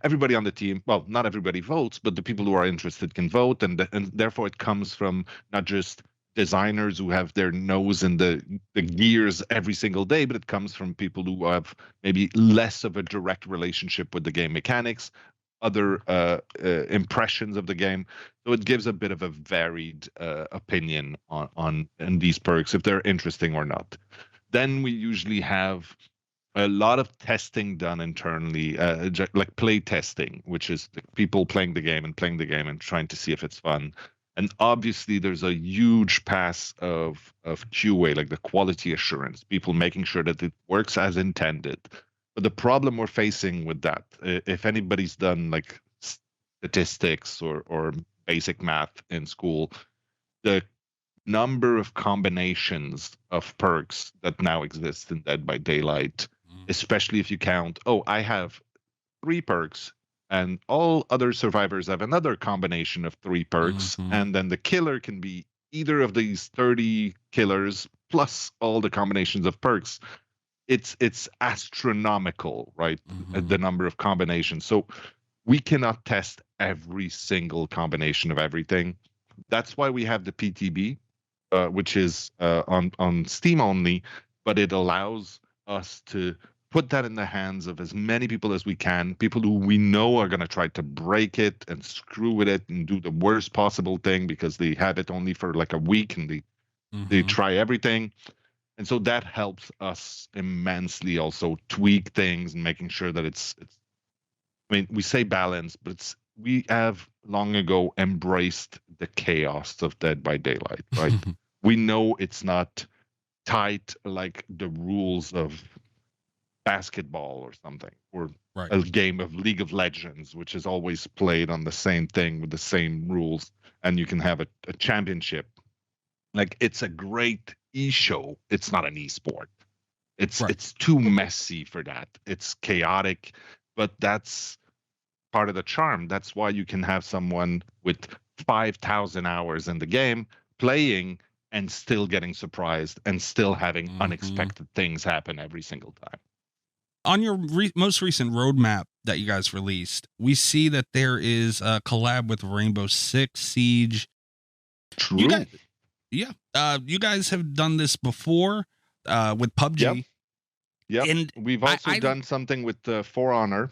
everybody on the team, well, not everybody votes, but the people who are interested can vote. And therefore it comes from not just designers who have their nose in the gears every single day, but it comes from people who have maybe less of a direct relationship with the game mechanics, other impressions of the game. So it gives a bit of a varied opinion on these perks, if they're interesting or not. Then we usually have a lot of testing done internally, like play testing, which is people playing the game and trying to see if it's fun. And obviously, there's a huge pass of QA, like the quality assurance, people making sure that it works as intended. But the problem we're facing with that, if anybody's done like statistics or basic math in school, the number of combinations of perks that now exist in Dead by Daylight, especially if you count, I have 3 perks, and all other survivors have another combination of 3 perks, and then the killer can be either of these 30 killers plus all the combinations of perks. It's astronomical, right? The number of combinations. So we cannot test every single combination of everything. That's why we have the PTB, which is on Steam only, but it allows us to put that in the hands of as many people as we can, people who we know are going to try to break it and screw with it and do the worst possible thing because they have it only for like a week and they try everything. And so that helps us immensely also tweak things and making sure that it's I mean, we say balance, but we have long ago embraced the chaos of Dead by Daylight, right? We know it's not tight like the rules of basketball or something, or a game of League of Legends, which is always played on the same thing with the same rules, and you can have a championship. Like, it's a great e-show. It's not an e-sport. It's too messy for that. It's chaotic, but that's part of the charm. That's why you can have someone with 5,000 hours in the game playing and still getting surprised and still having unexpected things happen every single time.
On your most recent roadmap that you guys released, we see that there is a collab with Rainbow Six Siege.
True.
You guys have done this before with PUBG.
Yep. And we've also done something with For Honor.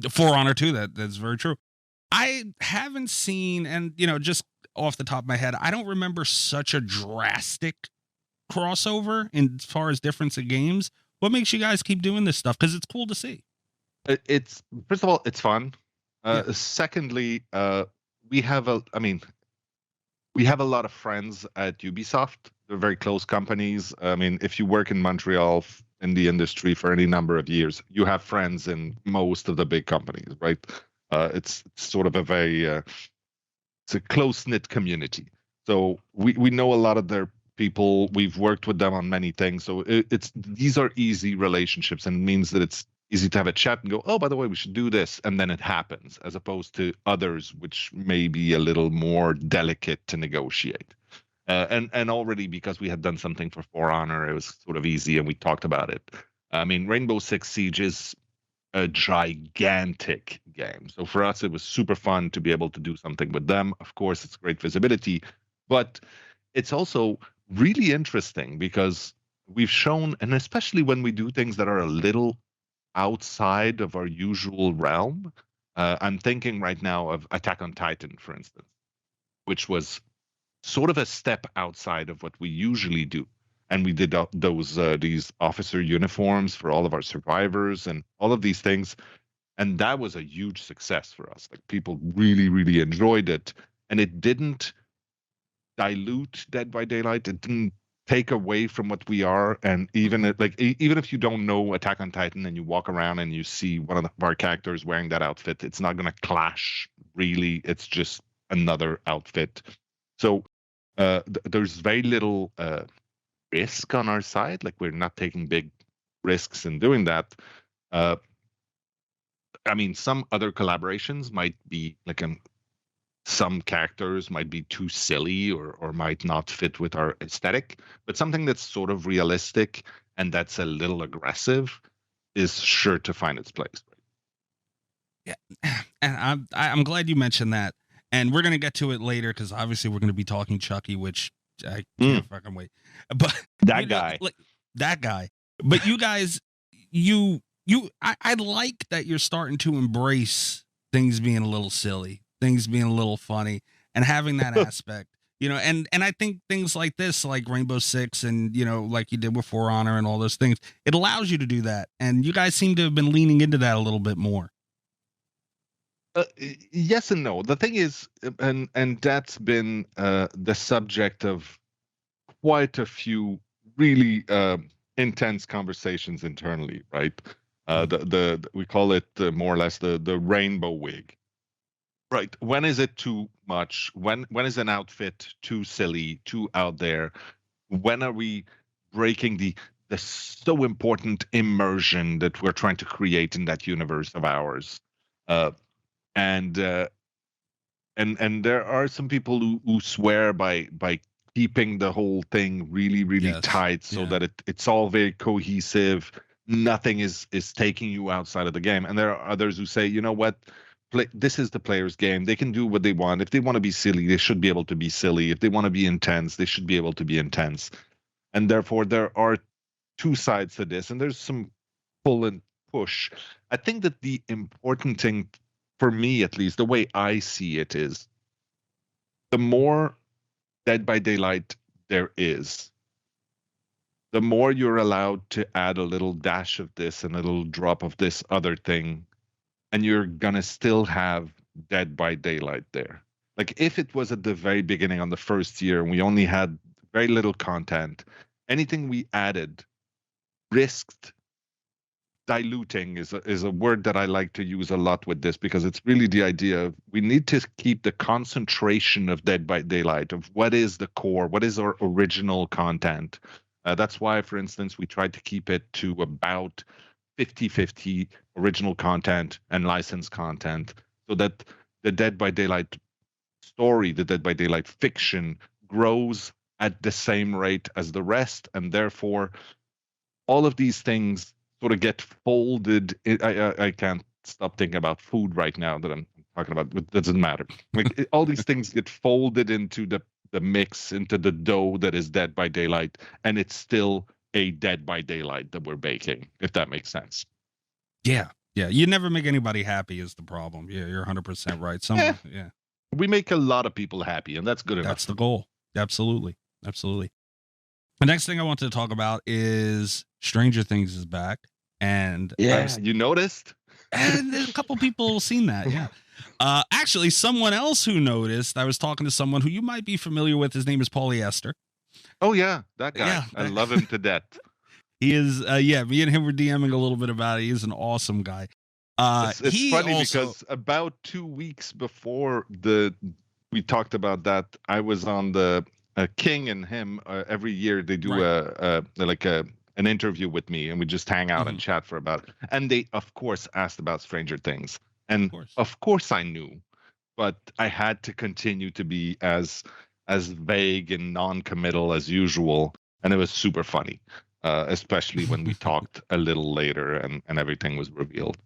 For Honor too. That's very true. I haven't seen, and just off the top of my head, I don't remember such a drastic crossover in as far as difference of games. What makes you guys keep doing this stuff? Because it's cool to see.
It's, first of all, it's fun. Secondly, we have a lot of friends at Ubisoft. They're very close companies. I mean, if you work in Montreal in the industry for any number of years, you have friends in most of the big companies, right? It's sort of a very it's a close-knit community. So we know a lot of their people. We've worked with them on many things. So these are easy relationships, and means that it's easy to have a chat and go, oh, by the way, we should do this, and then it happens, as opposed to others which may be a little more delicate to negotiate. And already, because we had done something for For Honor, it was sort of easy, and we talked about it. I mean, Rainbow Six Siege is a gigantic game. So for us, it was super fun to be able to do something with them. Of course, it's great visibility, but it's also really interesting because we've shown, and especially when we do things that are a little outside of our usual realm. I'm thinking right now of Attack on Titan, for instance, which was sort of a step outside of what we usually do. And we did these officer uniforms for all of our survivors and all of these things. And that was a huge success for us. Like, people really, really enjoyed it. And it didn't dilute Dead by Daylight. It didn't take away from what we are. And even if you don't know Attack on Titan and you walk around and you see one of our characters wearing that outfit, it's not going to clash, really. It's just another outfit. So there's very little risk on our side. Like, we're not taking big risks in doing that. I mean, some other collaborations might be like some characters might be too silly or might not fit with our aesthetic, but something that's sort of realistic and that's a little aggressive is sure to find its place.
Yeah, and I'm glad you mentioned that, and we're gonna get to it later because obviously we're gonna be talking Chucky, which I can't fucking wait. But
that guy.
But you guys, I like that you're starting to embrace things being a little silly, things being a little funny, and having that aspect, and I think things like this, like Rainbow Six and, like you did with For Honor and all those things, it allows you to do that. And you guys seem to have been leaning into that a little bit more.
Yes and no. The thing is, and that's been the subject of quite a few really intense conversations internally, right? We call it more or less the rainbow wig, right? When is it too much? When is an outfit too silly, too out there? When are we breaking the so important immersion that we're trying to create in that universe of ours? And there are some people who swear by keeping the whole thing really, really tight so that it's all very cohesive. Nothing is taking you outside of the game. And there are others who say, you know what, this is the player's game. They can do what they want. If they want to be silly, they should be able to be silly. If they want to be intense, they should be able to be intense. And therefore, there are two sides to this, and there's some pull and push. I think that the important thing, for me at least, the way I see it, is the more Dead by Daylight there is, the more you're allowed to add a little dash of this and a little drop of this other thing, and you're gonna still have Dead by Daylight there. Like, if it was at the very beginning on the first year and we only had very little content, anything we added risked diluting is a word that I like to use a lot with this, because it's really the idea of, we need to keep the concentration of Dead by Daylight, of what is the core, what is our original content. That's why, for instance, we tried to keep it to about 50-50 original content and licensed content, so that the Dead by Daylight story, the Dead by Daylight fiction, grows at the same rate as the rest, and therefore all of these things sort of get folded. I can't stop thinking about food right now that I'm talking about, but it doesn't matter. Like, all these things get folded into the mix, into the dough that is Dead by Daylight, and it's still a Dead by Daylight that we're baking, if that makes sense.
Yeah. You never make anybody happy is the problem. Yeah, you're 100% right. Yeah.
We make a lot of people happy, and that's good enough.
That's the goal. Absolutely. The next thing I want to talk about is Stranger Things is back. And
you noticed?
And a couple people seen that. Yeah. Actually, someone else who noticed, I was talking to someone who you might be familiar with. His name is Polyester.
Oh yeah, that guy.
Yeah,
I love him to death.
He is. Me and him were DMing a little bit about it. He is an awesome guy.
It's
he
funny
also,
because about 2 weeks before we talked about that, I was on the King and him. Every year they do an interview with me, and we just hang out and chat for about. And they of course asked about Stranger Things, and of course I knew, but I had to continue to be as vague and non-committal as usual, and it was super funny, especially when we talked a little later and everything was revealed.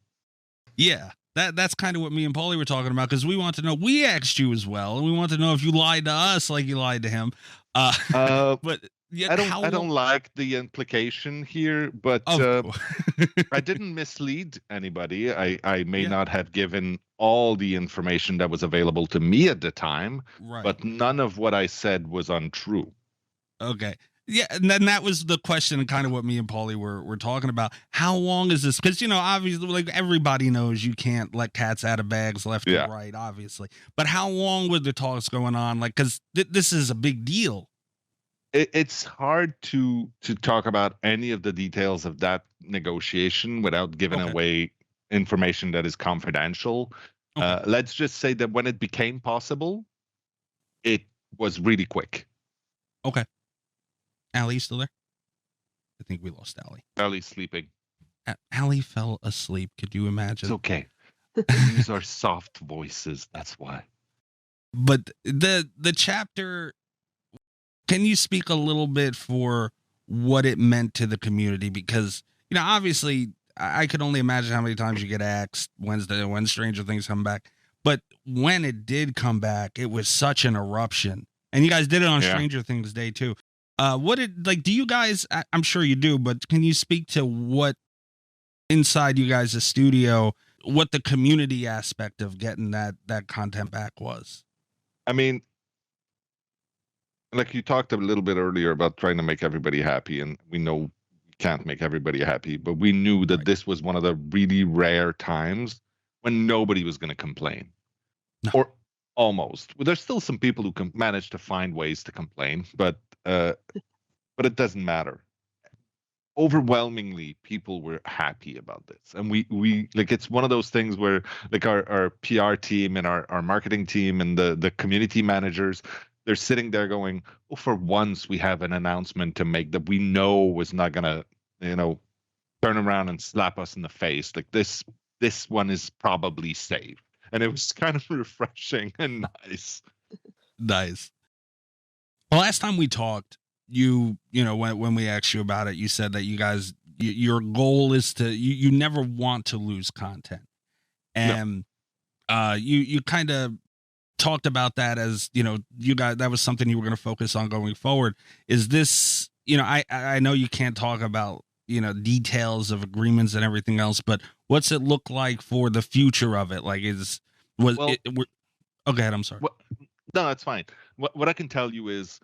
Yeah, that's kind of what me and Paulie were talking about, because we want to know. We asked you as well, and we want to know if you lied to us like you lied to him. But yeah,
I don't like the implication here, but I didn't mislead anybody. I may not have given all the information that was available to me at the time, but none of what I said was untrue.
Okay. Yeah, and then that was the question, and kind of what me and Paulie were talking about. How long is this? Because, obviously, like, everybody knows you can't let cats out of bags left and right, obviously. But how long were the talks going on? Like, because this is a big deal.
It's hard to talk about any of the details of that negotiation without giving away information that is confidential. Let's just say that when it became possible, it was really quick.
Okay. Allie still there? I think we lost Allie.
Allie's sleeping.
Allie fell asleep. Could you imagine?
It's okay. These are soft voices. That's why.
But the chapter, can you speak a little bit for what it meant to the community? Because, obviously, I could only imagine how many times you get asked when Stranger Things come back. But when it did come back, it was such an eruption. And you guys did it on Stranger Things Day, too. Do you guys, I'm sure you do, but can you speak to what inside you guys' studio, what the community aspect of getting that content back was?
I mean, like you talked a little bit earlier about trying to make everybody happy, and we know we can't make everybody happy, but we knew that this was one of the really rare times when nobody was going to complain. No. Or almost. Well, there's still some people who can manage to find ways to complain, but it doesn't matter. Overwhelmingly, people were happy about this, and we like, it's one of those things where, like, our PR team and our marketing team and the community managers, they're sitting there going, "Oh, for once we have an announcement to make that we know was not gonna, turn around and slap us in the face. Like, this one is probably safe." And it was kind of refreshing and nice.
Nice. Well, last time we talked, when we asked you about it, you said that you guys, your goal is to, you never want to lose content. And you kind of talked about that as, you guys, that was something you were going to focus on going forward. Is this, I know you can't talk about, details of agreements and everything else, but what's it look like for the future of it? Like, go ahead. I'm sorry.
No, that's fine. What I can tell you is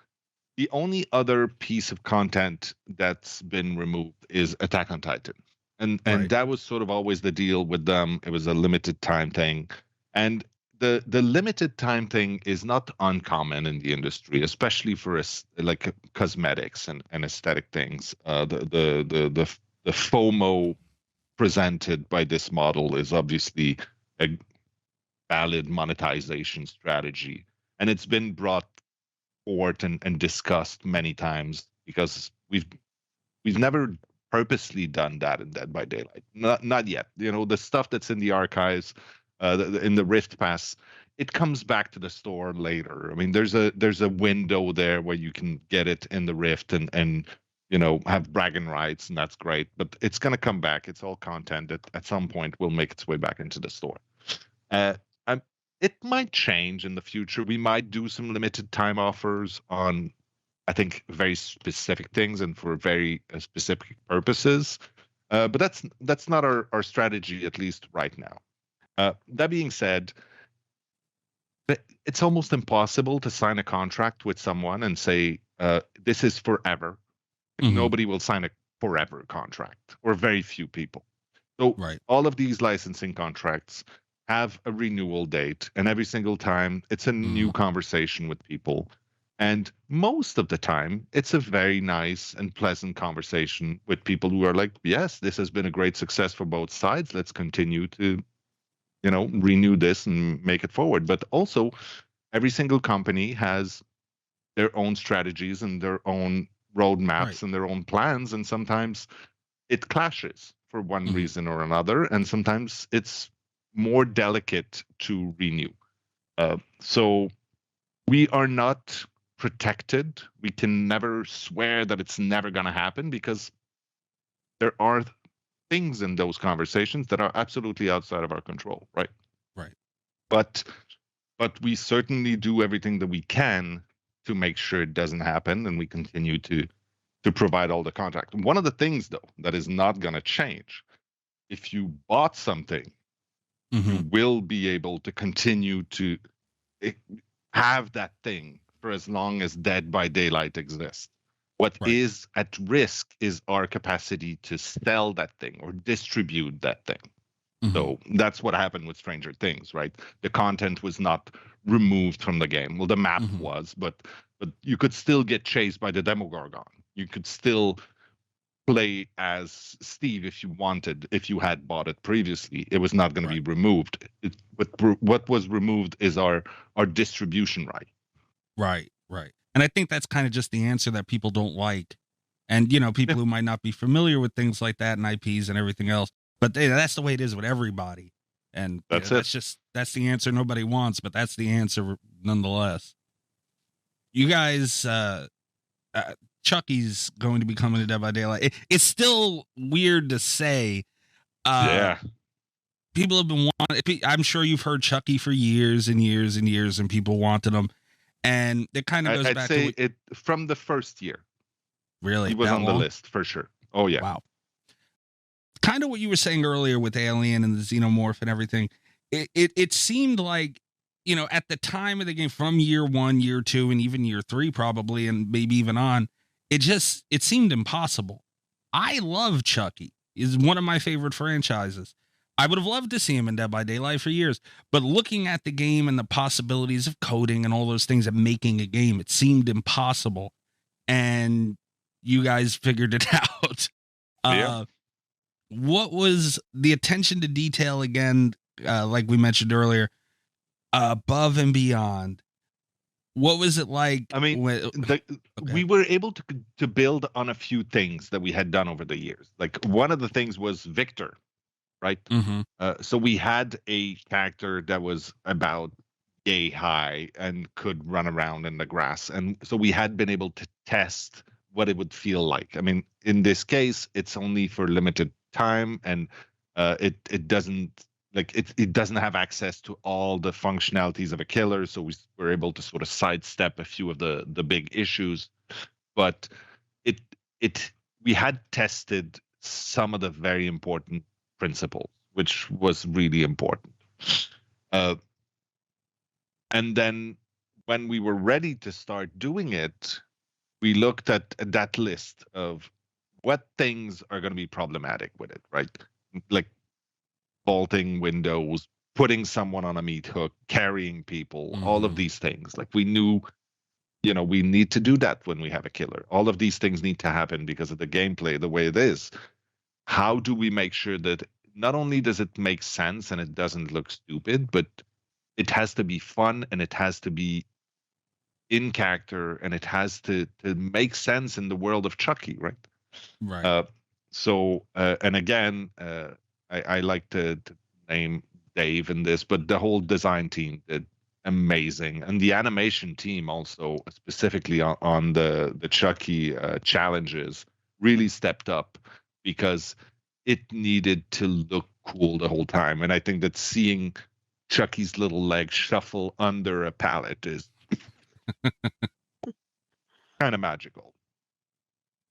the only other piece of content that's been removed is Attack on Titan. And that was sort of always the deal with them. It was a limited time thing. And the limited time thing is not uncommon in the industry, especially for like cosmetics and aesthetic things. The FOMO presented by this model is obviously a valid monetization strategy. And it's been brought forth and discussed many times, because we've never purposely done that in Dead by Daylight. Not yet. The stuff that's in the archives, in the Rift Pass, it comes back to the store later. I mean, there's a window there where you can get it in the Rift and have bragging rights, and that's great. But it's going to come back. It's all content that at some point will make its way back into the store. It might change in the future. We might do some limited time offers on, I think, very specific things and for very specific purposes. But that's not our strategy, at least right now. That being said, it's almost impossible to sign a contract with someone and say, this is forever. Mm-hmm. Nobody will sign a forever contract, or very few people. So all of these licensing contracts have a renewal date, and every single time it's a new conversation with people. And most of the time, it's a very nice and pleasant conversation with people who are like, yes, this has been a great success for both sides. Let's continue to, renew this and make it forward. But also, every single company has their own strategies and their own roadmaps and their own plans. And sometimes it clashes for one reason or another. And sometimes it's more delicate to renew. So we are not protected. We can never swear that it's never going to happen because there are things in those conversations that are absolutely outside of our control, right?
Right.
But we certainly do everything that we can to make sure it doesn't happen, and we continue to provide all the contact. One of the things, though, that is not going to change, if you bought something, you will be able to continue to have that thing for as long as Dead by Daylight exists. What is at risk is our capacity to sell that thing or distribute that thing. So that's what happened with Stranger Things, right? The content was not removed from the game. Well, the map was, but you could still get chased by the Demogorgon. You could still play as Steve if you wanted, if you had bought it previously. It was not going to be removed. What was removed is our distribution right.
Right. And I think that's kind of just the answer that people don't like. And, people who might not be familiar with things like that and IPs and everything else. But that's the way it is with everybody. And that's the answer nobody wants, but that's the answer nonetheless. You guys, Chucky's going to be coming to Dead by Daylight. It's still weird to say.
Yeah.
People have been wanting, I'm sure you've heard Chucky for years and years and years, and people wanted him. And it kind of goes
I'd
back
say
to
it from the first year.
Really?
He was on the list for sure. Oh, yeah.
Wow. Kind of what you were saying earlier with Alien and the Xenomorph and everything. It seemed like, at the time of the game, from year 1, year 2, and even year 3 probably, and maybe even on, it seemed impossible. I love Chucky. He's one of my favorite franchises. I would have loved to see him in Dead by Daylight for years, but looking at the game and the possibilities of coding and all those things of making a game, it seemed impossible. And you guys figured it out.
Yeah.
What was the attention to detail again, like we mentioned earlier, above and beyond? What was it like?
I mean, we were able to build on a few things that we had done over the years. Like one of the things was Victor, right? So we had a character that was about yay high and could run around in the grass. And so we had been able to test what it would feel like. I mean, in this case, it's only for limited time, and it doesn't have access to all the functionalities of a killer, so we were able to sort of sidestep a few of the big issues. But we had tested some of the very important principles, which was really important. And then when we were ready to start doing it, we looked at that list of what things are going to be problematic with it, right? Like vaulting windows, putting someone on a meat hook, carrying people, all of these things. Like we knew, we need to do that when we have a killer. All of these things need to happen because of the gameplay, the way it is. How do we make sure that not only does it make sense and it doesn't look stupid, but it has to be fun and it has to be in character and it has to make sense in the world of Chucky, right?
Right.
And again, I like to name Dave in this, but the whole design team did amazing, and the animation team also, specifically on the Chucky challenges, really stepped up because it needed to look cool the whole time. And I think that seeing Chucky's little leg shuffle under a pallet is kind of magical.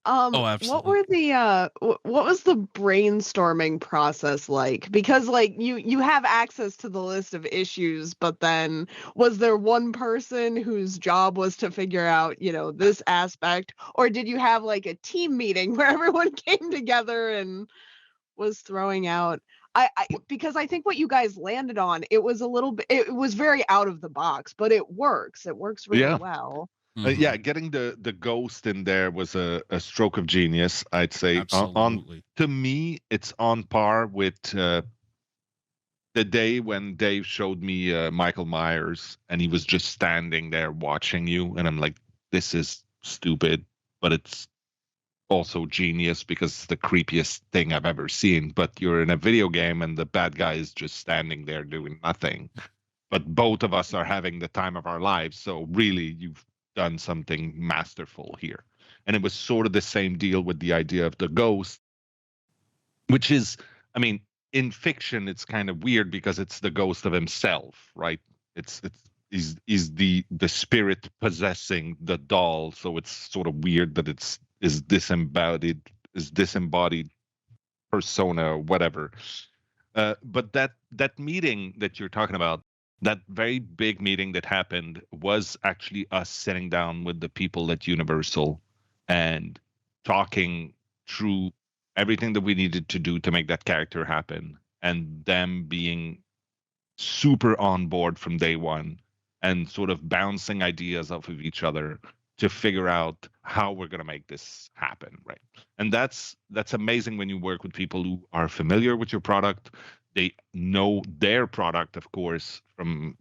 Absolutely.
What was the brainstorming process like? Because like you have access to the list of issues, but then was there one person whose job was to figure out, this aspect, or did you have like a team meeting where everyone came together and was throwing out? Because I think what you guys landed on, it was a little bit, it was very out of the box, but it works really well.
Yeah, getting the ghost in there was a stroke of genius, I'd say.
Absolutely.
To me, it's on par with the day when Dave showed me Michael Myers, and he was just standing there watching you, and I'm like, this is stupid, but it's also genius because it's the creepiest thing I've ever seen. But you're in a video game, and the bad guy is just standing there doing nothing. But both of us are having the time of our lives, so really, you've done something masterful here. And it was sort of the same deal with the idea of the ghost, which is, I mean, in fiction, it's kind of weird because it's the ghost of himself, right? He's the spirit possessing the doll, so it's sort of weird that is disembodied persona, whatever. But that meeting that you're talking about, that very big meeting that happened, was actually us sitting down with the people at Universal and talking through everything that we needed to do to make that character happen, and them being super on board from day one and sort of bouncing ideas off of each other to figure out how we're going to make this happen, right? And that's amazing when you work with people who are familiar with your product. They know their product, of course, from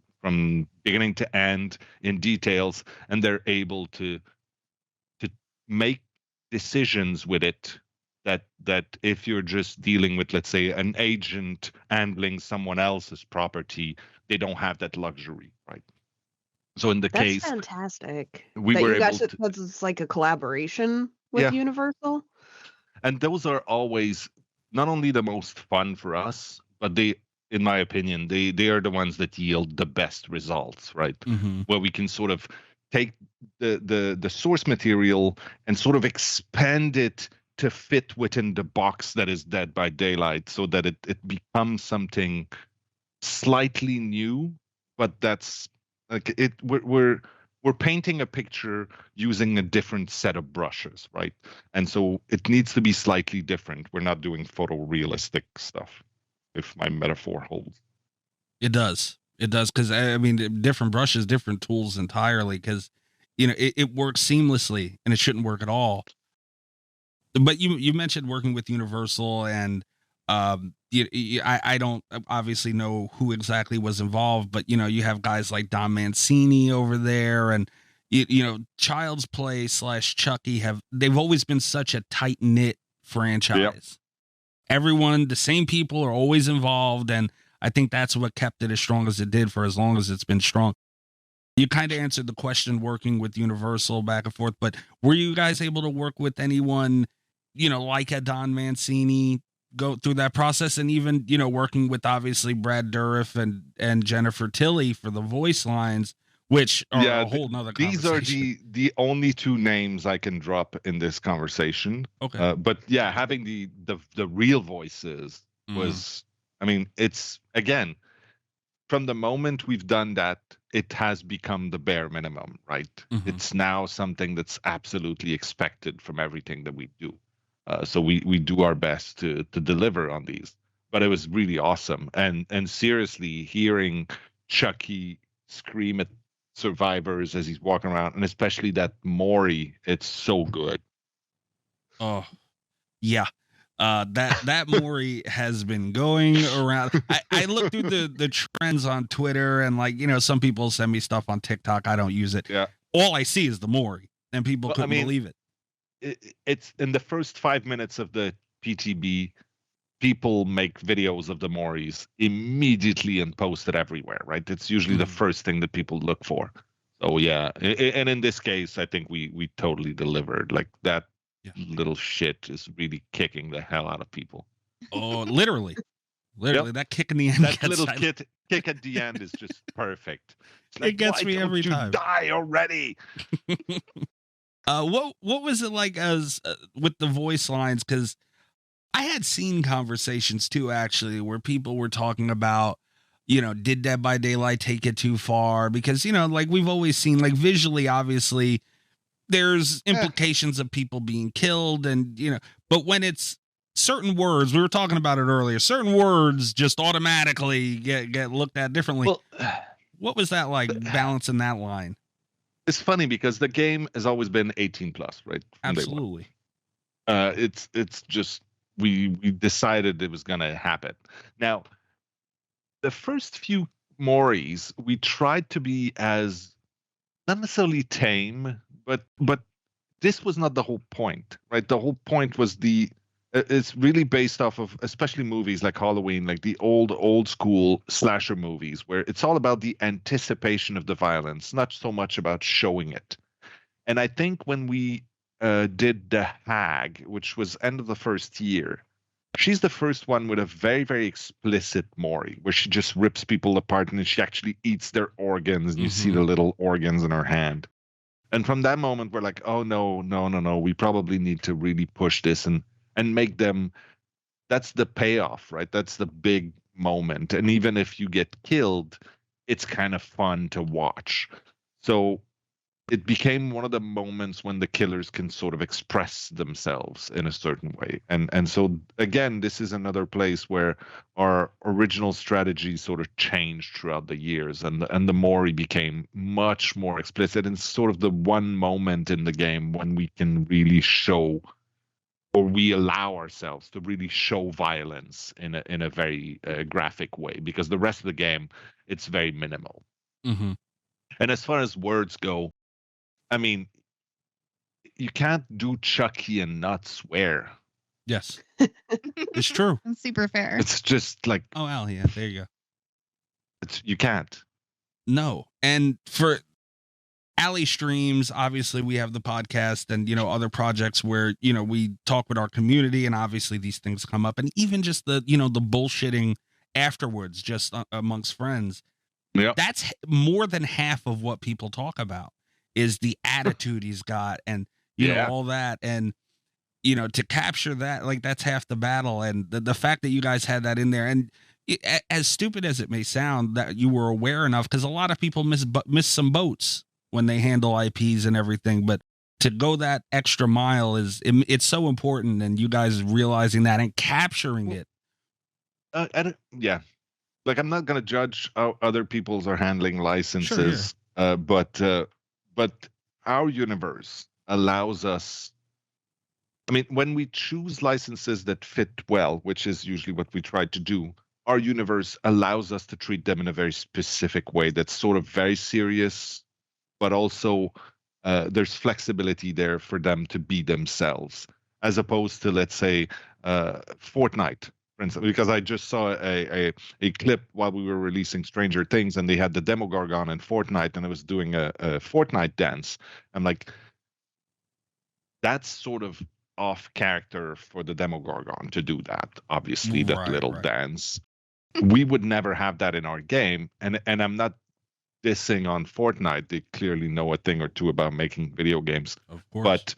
beginning to end in details, and they're able to make decisions with it that if you're just dealing with, let's say, an agent handling someone else's property, they don't have that luxury, right? So in the
That's
case,
fantastic.
we
that
were
you guys,
able to,
it's like a collaboration with Universal.
and those are always not only the most fun for us, but they, in my opinion, they are the ones that yield the best results, right? Where we can sort of take the source material and sort of expand it to fit within the box that is Dead by Daylight, so that it becomes something slightly new, but that's like it. We're painting a picture using a different set of brushes, right? And so it needs to be slightly different. We're not doing photorealistic stuff, if my metaphor holds.
It does, because I mean, different brushes, different tools entirely, because it works seamlessly, and it shouldn't work at all. But you mentioned working with Universal, and I don't obviously know who exactly was involved, but you have guys like Don Mancini over there, and Child's Play / Chucky they've always been such a tight knit franchise. Yep. Everyone, the same people are always involved, and I think that's what kept it as strong as it did for as long as it's been strong. You kind of answered the question working with Universal back and forth, but were you guys able to work with anyone, like a Don Mancini, go through that process, and even, working with obviously Brad Dourif and Jennifer Tilly for the voice lines, which are a whole nother conversation.
These are the only two names I can drop in this conversation.
Okay.
But yeah, having the real voices was, I mean, it's, again, from the moment we've done that, it has become the bare minimum, right? It's now something that's absolutely expected from everything that we do. So we do our best to deliver on these. But it was really awesome. And seriously, hearing Chucky scream at survivors as he's walking around, and especially that Maury, it's so good.
Oh, yeah. That Maury has been going around. I look through the trends on Twitter, and some people send me stuff on TikTok. I don't use it.
Yeah.
All I see is the Maury, and people couldn't believe it.
It's in the first 5 minutes of the PTB, people make videos of the Maurys immediately and post it everywhere, right? It's usually the first thing that people look for. So yeah, and in this case, I think we totally delivered. Like that little shit is really kicking the hell out of people.
Oh, literally,
Yep.
that kick in the end.
That little kick at the end is just perfect. It's like,
it gets me every time.
Die already.
What was it like as with the voice lines? Because I had seen conversations too, actually, where people were talking about, did Dead by Daylight take it too far? Because, like we've always seen, like visually, obviously, there's implications of people being killed, and, but when it's certain words, we were talking about it earlier, certain words just automatically get looked at differently.
Well,
what was that like, balancing that line?
It's funny because the game has always been 18 plus, right? From day one.
Absolutely.
It's just we decided it was gonna happen. Now, the first few Moris, we tried to be as not necessarily tame, but this was not the whole point, right? The whole point was it's really based off of especially movies like Halloween, like the old school slasher movies, where it's all about the anticipation of the violence, not so much about showing it. And I think when we did The Hag, which was end of the first year, she's the first one with a very, very explicit Mori, where she just rips people apart and she actually eats their organs, and you see the little organs in her hand. And from that moment, we're like, oh, no. We probably need to really push this and make them. That's the payoff, right? That's the big moment. And even if you get killed, it's kind of fun to watch. So it became one of the moments when the killers can sort of express themselves in a certain way. And so, again, this is another place where our original strategy sort of changed throughout the years, and the Mori became much more explicit, and sort of the one moment in the game when we can really show, or we allow ourselves to really show violence in a very graphic way, because the rest of the game, it's very minimal.
Mm-hmm.
And as far as words go, I mean, you can't do Chucky and not swear.
Yes. It's true.
That's super fair.
It's just like,
oh, Al, yeah, there you go.
You can't.
No. And for Alley streams, obviously we have the podcast and, you know, other projects where, you know, we talk with our community, and obviously these things come up, and even just the, you know, the bullshitting afterwards, just amongst friends.
Yeah.
That's more than half of what people talk about, is the attitude he's got, and you know, all that, and you know, to capture that, like, that's half the battle. And the fact that you guys had that in there, and as stupid as it may sound, that you were aware enough, because a lot of people miss some boats when they handle IPs and everything, but to go that extra mile it's so important, and you guys realizing that and capturing it.
Yeah, like, I'm not gonna judge how other people's are handling licenses,
sure,
yeah. But our universe allows us, I mean, when we choose licenses that fit well, which is usually what we try to do, our universe allows us to treat them in a very specific way that's sort of very serious, but also there's flexibility there for them to be themselves, as opposed to, let's say, Fortnite. Because I just saw a clip while we were releasing Stranger Things, and they had the Demogorgon in Fortnite, and it was doing a Fortnite dance. I'm like, that's sort of off character for the Demogorgon to do that. Obviously, that little dance. We would never have that in our game, and I'm not dissing on Fortnite. They clearly know a thing or two about making video games.
Of course.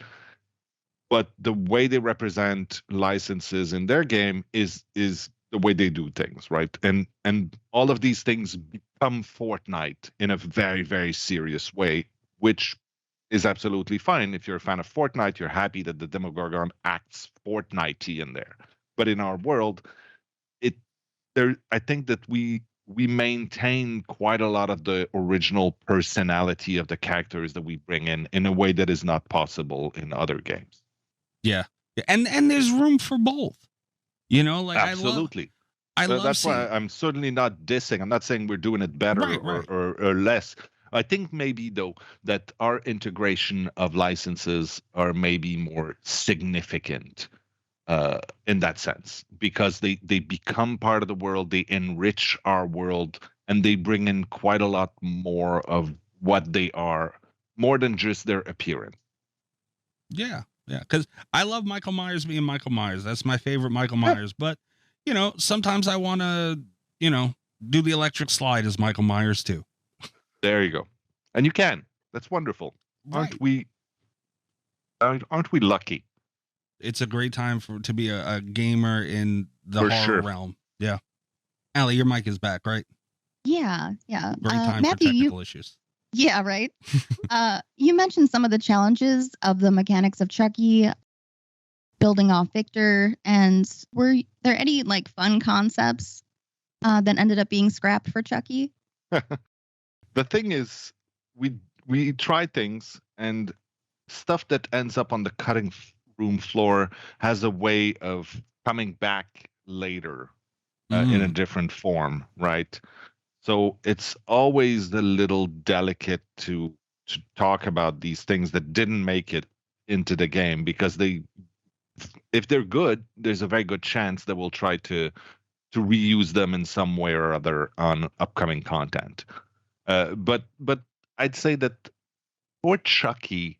But the way they represent licenses in their game is the way they do things, right? And all of these things become Fortnite in a very, very serious way, which is absolutely fine. If you're a fan of Fortnite, you're happy that the Demogorgon acts Fortnite-y in there. But in our world, I think that we maintain quite a lot of the original personality of the characters that we bring in a way that is not possible in other games.
Yeah. And there's room for both, you know, like,
absolutely.
I love
that's why I'm certainly not dissing. I'm not saying we're doing it better or less. I think maybe, though, that our integration of licenses are maybe more significant in that sense, because they become part of the world, they enrich our world, and they bring in quite a lot more of what they are, more than just their appearance.
Yeah. Yeah, because I love Michael Myers being Michael Myers. That's my favorite Michael Myers. But, you know, sometimes I want to, you know, do the electric slide as Michael Myers, too.
There you go. And you can. That's wonderful.
Right.
Aren't we lucky?
It's a great time to be a gamer in the horror realm. Yeah. Allie, your mic is back, right?
Yeah.
Great time
Matthew,
for technical issues.
Yeah, right. You mentioned some of the challenges of the mechanics of Chucky, building off Victor, and were there any like fun concepts that ended up being scrapped for Chucky?
The thing is, we try things, and stuff that ends up on the cutting room floor has a way of coming back later in a different form, right? So it's always a little delicate to talk about these things that didn't make it into the game, because if they're good, there's a very good chance that we'll try to reuse them in some way or other on upcoming content. But I'd say that for Chucky,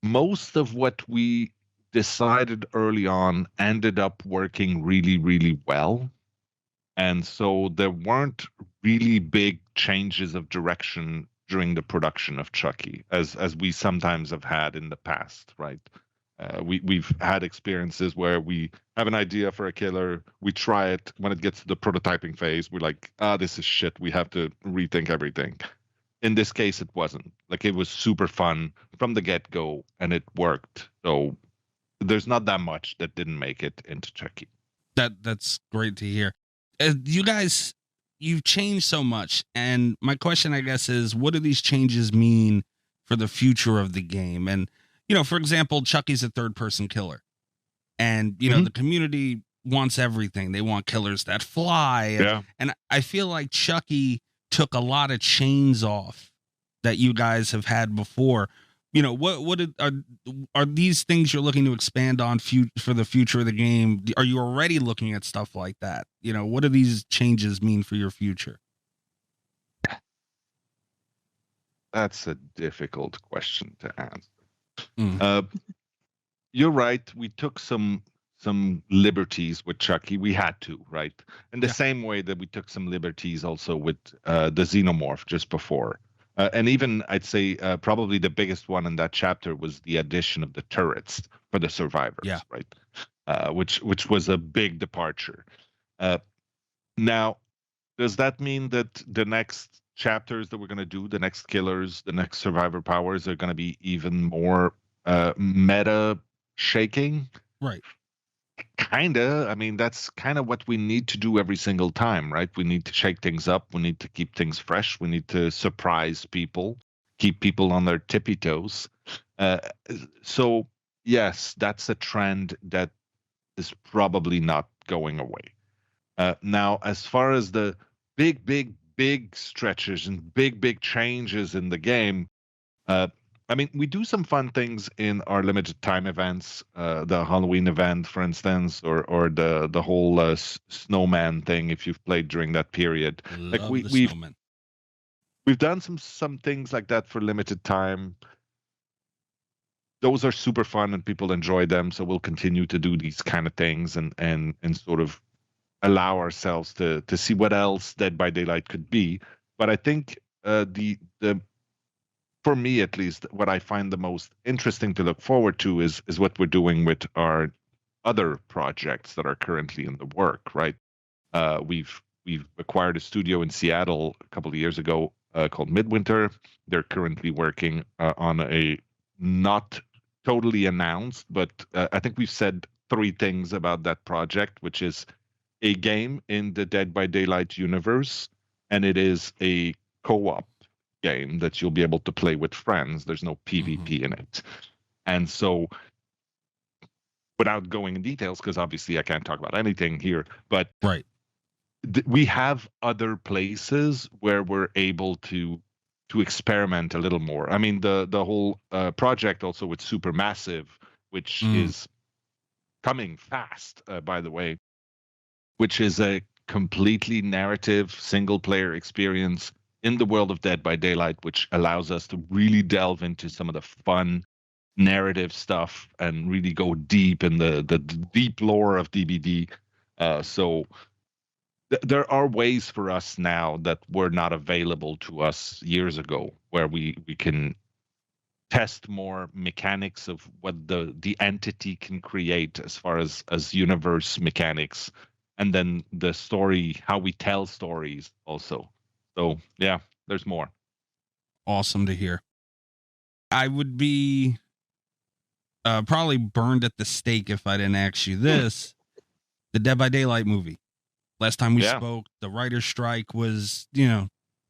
most of what we decided early on ended up working really, really well. And so there weren't really big changes of direction during the production of Chucky, as we sometimes have had in the past, right? We've had experiences where we have an idea for a killer, we try it, when it gets to the prototyping phase, we're like, this is shit, we have to rethink everything. In this case, it wasn't. Like, it was super fun from the get-go, and it worked. So there's not that much that didn't make it into Chucky.
That's great to hear. You guys, you've changed so much, and my question, I guess, is what do these changes mean for the future of the game? And, for example, Chucky's a third-person killer, and the community wants everything. They want killers that fly, and I feel like Chucky took a lot of chains off that you guys have had before. What are these things you're looking to expand on for the future of the game? Are you already looking at stuff like that? What do these changes mean for your future?
That's a difficult question to answer. You're right. We took some liberties with Chucky. We had to, right? In the same way that we took some liberties also with the Xenomorph just before. And even, I'd say, probably the biggest one in that chapter was the addition of the turrets for the survivors, right? Which was a big departure. Now, does that mean that the next chapters that we're going to do, the next killers, the next survivor powers, are going to be even more meta shaking?
Right.
Kinda. I mean, that's kind of what we need to do every single time, right? We need to shake things up. We need to keep things fresh. We need to surprise people, keep people on their tippy toes. So yes, that's a trend that is probably not going away. Now, as far as the big stretches and big changes in the game, I mean, we do some fun things in our limited time events, the Halloween event, for instance, or the whole snowman thing. If you've played during that period, we've done some things like that for limited time. Those are super fun and people enjoy them. So we'll continue to do these kind of things and sort of allow ourselves to see what else Dead by Daylight could be. But I think the for me, at least, what I find the most interesting to look forward to is what we're doing with our other projects that are currently in the work, right? We've acquired a studio in Seattle a couple of years ago called Midwinter. They're currently working on a not totally announced, but I think we've said 3 things about that project, which is a game in the Dead by Daylight universe, and it is a co-op game that you'll be able to play with friends. There's no PvP in it. And so, without going in details, because obviously I can't talk about anything here, but we have other places where we're able to experiment a little more. I mean, the whole project also with Supermassive, which is coming fast, by the way, which is a completely narrative single-player experience in the world of Dead by Daylight, which allows us to really delve into some of the fun narrative stuff and really go deep in the deep lore of DBD. So there are ways for us now that were not available to us years ago, where we can test more mechanics of what the entity can create as far as universe mechanics, and then the story, how we tell stories also. So yeah, there's more.
Awesome to hear. I would be probably burned at the stake if I didn't ask you this. The Dead by Daylight movie. Last time we spoke, the writer's strike was,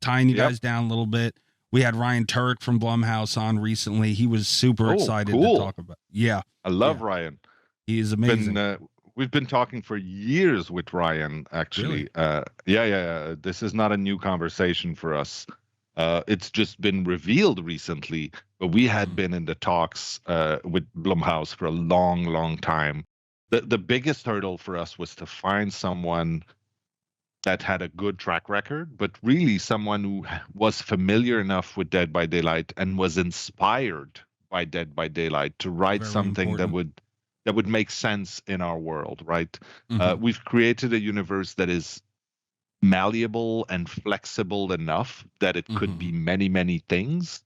tying you guys down a little bit. We had Ryan Turek from Blumhouse on recently. He was super excited to talk about. Yeah,
I love Ryan.
He is amazing.
We've been talking for years with Ryan, actually.
Really?
Yeah. This is not a new conversation for us. It's just been revealed recently, but we had been in the talks with Blumhouse for a long, long time. The biggest hurdle for us was to find someone that had a good track record, but really someone who was familiar enough with Dead by Daylight and was inspired by Dead by Daylight to write something that would make sense in our world, right? We've created a universe that is malleable and flexible enough that it could be many, many things,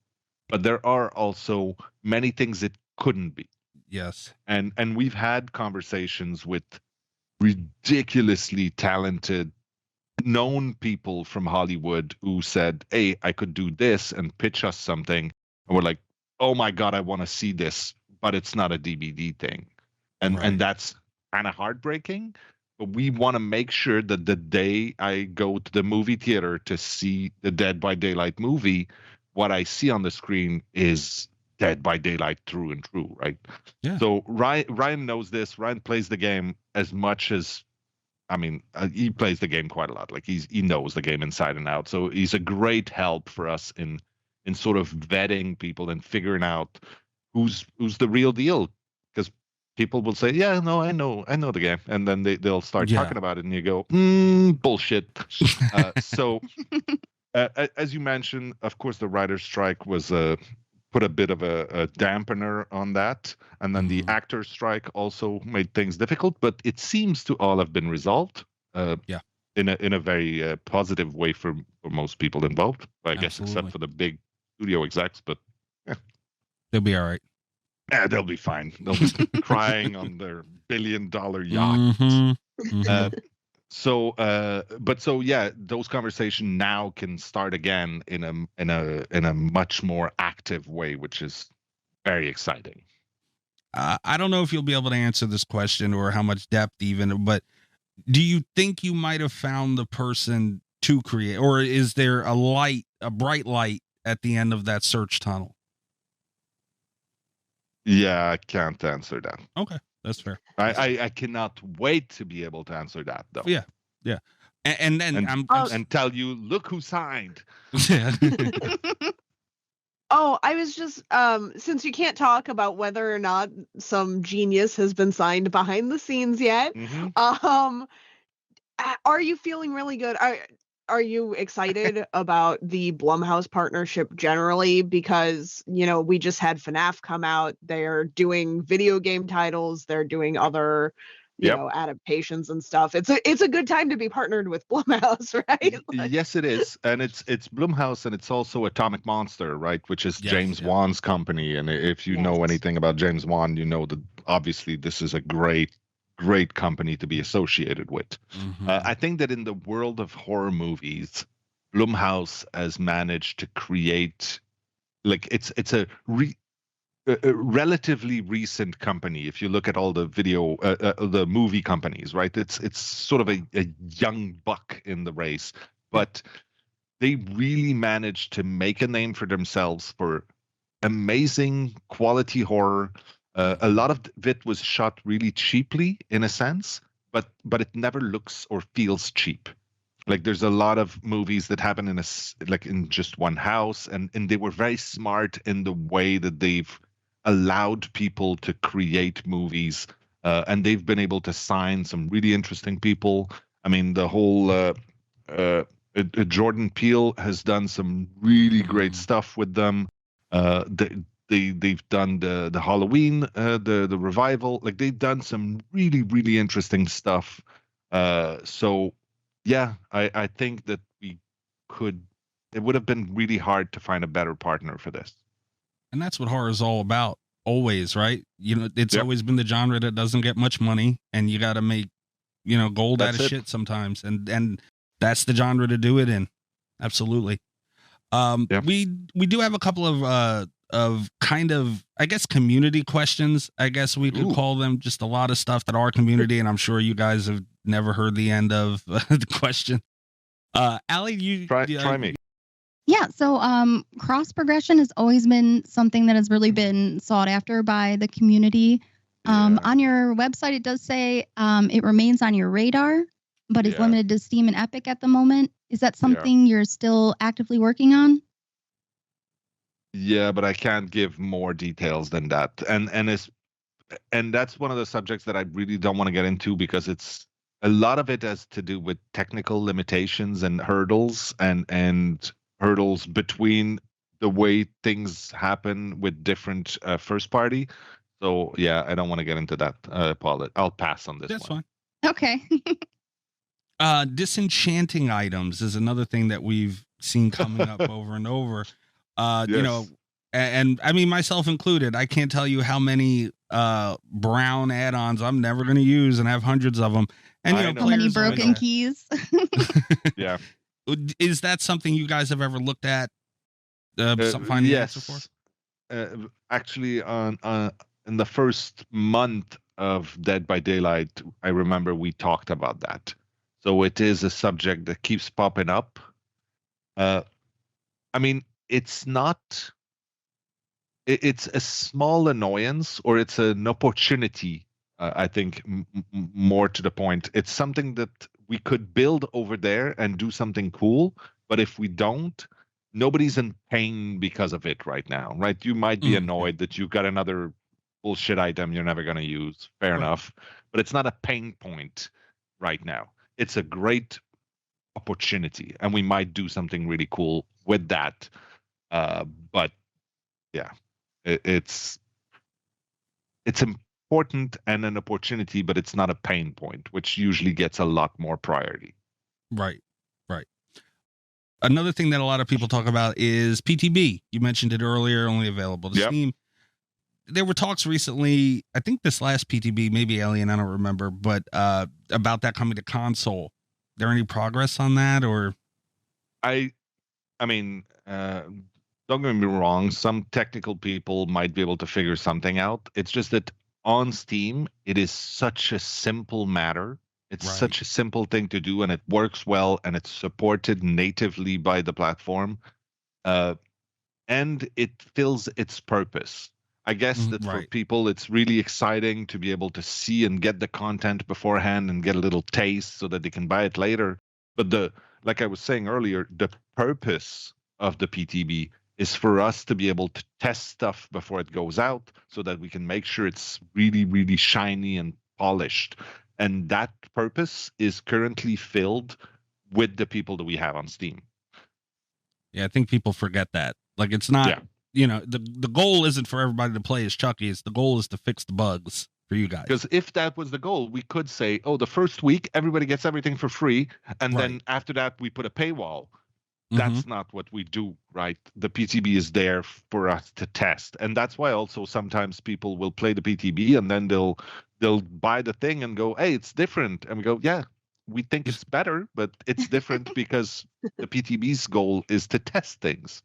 but there are also many things it couldn't be.
Yes.
And we've had conversations with ridiculously talented known people from Hollywood who said, hey, I could do this, and pitch us something, and we're like, oh my God, I want to see this, but it's not a DVD thing. And that's kind of heartbreaking. But we want to make sure that the day I go to the movie theater to see the Dead by Daylight movie, what I see on the screen is Dead by Daylight through and through, right?
Yeah.
So Ryan knows this. Ryan plays the game as much as, I mean, he plays the game quite a lot. Like he knows the game inside and out. So he's a great help for us in sort of vetting people and figuring out who's the real deal. Because people will say, yeah, no, I know the game, and then they'll start talking about it, and you go, bullshit. So as you mentioned, of course, the writer's strike was put a bit of a dampener on that, and then the actor's strike also made things difficult, but it seems to all have been resolved in a very positive way for most people involved, I guess, except for the big studio execs, but
they'll be all right.
Yeah, they'll be fine. They'll be crying on their $1 billion yacht. So those conversations now can start again in a much more active way, which is very exciting.
I don't know if you'll be able to answer this question or how much depth even, but do you think you might have found the person to create, or is there a bright light at the end of that search tunnel?
Yeah, I can't answer that.
Okay, that's fair.
I cannot wait to be able to answer that, though.
Yeah. And then
and tell you, look who signed.
Yeah.
Oh, I was just since you can't talk about whether or not some genius has been signed behind the scenes yet, are you feeling really good? Are you excited about the Blumhouse partnership generally? Because, we just had FNAF come out. They're doing video game titles. They're doing other, adaptations and stuff. It's a good time to be partnered with Blumhouse, right?
Yes, it is. And it's Blumhouse, and it's also Atomic Monster, right? Which is James Wan's company. And if you know anything about James Wan, you know that obviously this is a great company to be associated with. I think that in the world of horror movies, Blumhouse has managed to create, like, it's a relatively recent company. If you look at all the the movie companies, right? It's sort of a young buck in the race, but they really managed to make a name for themselves for amazing quality horror. A lot of it was shot really cheaply in a sense, but it never looks or feels cheap. Like there's a lot of movies that happen in just one house, and they were very smart in the way that they've allowed people to create movies, and they've been able to sign some really interesting people. I mean, the whole Jordan Peele has done some really great stuff with them. They've done the Halloween, the revival. Like they've done some really, really interesting stuff. So yeah, I think that it would have been really hard to find a better partner for this.
And that's what horror is all about, always, right? It's always been the genre that doesn't get much money, and you got to make, gold out of shit sometimes. And that's the genre to do it in. Absolutely. We do have a couple of kind of, I guess, community questions, I guess we could call them. Just a lot of stuff that our community, and I'm sure you guys have never heard the end of the question. Allie,
try me.
Yeah, so cross progression has always been something that has really been sought after by the community. On your website, it does say it remains on your radar, but is limited to Steam and Epic at the moment. Is that something you're still actively working on?
Yeah, but I can't give more details than that. And that's one of the subjects that I really don't want to get into, because it's a lot of it has to do with technical limitations and hurdles and hurdles between the way things happen with different first party. So yeah, I don't want to get into that. I'll pass on this.
That's
one.
fine.
Okay.
Disenchanting items is another thing that we've seen coming up over and over. You know, and I mean, myself included, I can't tell you how many brown add-ons I'm never going to use, and have hundreds of them. And you know,
how many broken keys?
Yeah.
Is that something you guys have ever looked at? Finding the answer for?
Actually, in the first month of Dead by Daylight, I remember we talked about that. So it is a subject that keeps popping up. I mean, it's not. It's a small annoyance, or it's an opportunity. I think more to the point, it's something that we could build over there and do something cool. But if we don't, nobody's in pain because of it right now, right? You might be annoyed that you've got another bullshit item you're never going to use. Fair enough. But it's not a pain point right now. It's a great opportunity, and we might do something really cool with that. But yeah, it's important and an opportunity, but it's not a pain point, which usually gets a lot more priority.
Right. Another thing that a lot of people talk about is PTB. You mentioned it earlier, only available to Steam. There were talks recently, I think this last PTB, maybe Alien, I don't remember, but about that coming to console. There any progress on that, or?
I mean, don't get me wrong, some technical people might be able to figure something out. It's just that on Steam, it is such a simple matter. It's such a simple thing to do, and it works well, and it's supported natively by the platform. And it fills its purpose. I guess that for people, it's really exciting to be able to see and get the content beforehand and get a little taste so that they can buy it later. But like I was saying earlier, the purpose of the PTB is for us to be able to test stuff before it goes out, so that we can make sure it's really, really shiny and polished. And that purpose is currently filled with the people that we have on Steam.
Yeah, I think people forget that. Like, it's not, you know, the goal isn't for everybody to play as Chucky. The goal is to fix the bugs for you guys.
Because if that was the goal, we could say, oh, the first week, everybody gets everything for free. And then after that, we put a paywall. That's not what we do, right? The PTB is there for us to test. And that's why also sometimes people will play the PTB and then they'll buy the thing and go, hey, it's different. And we go, yeah, we think it's better, but it's different because the PTB's goal is to test things.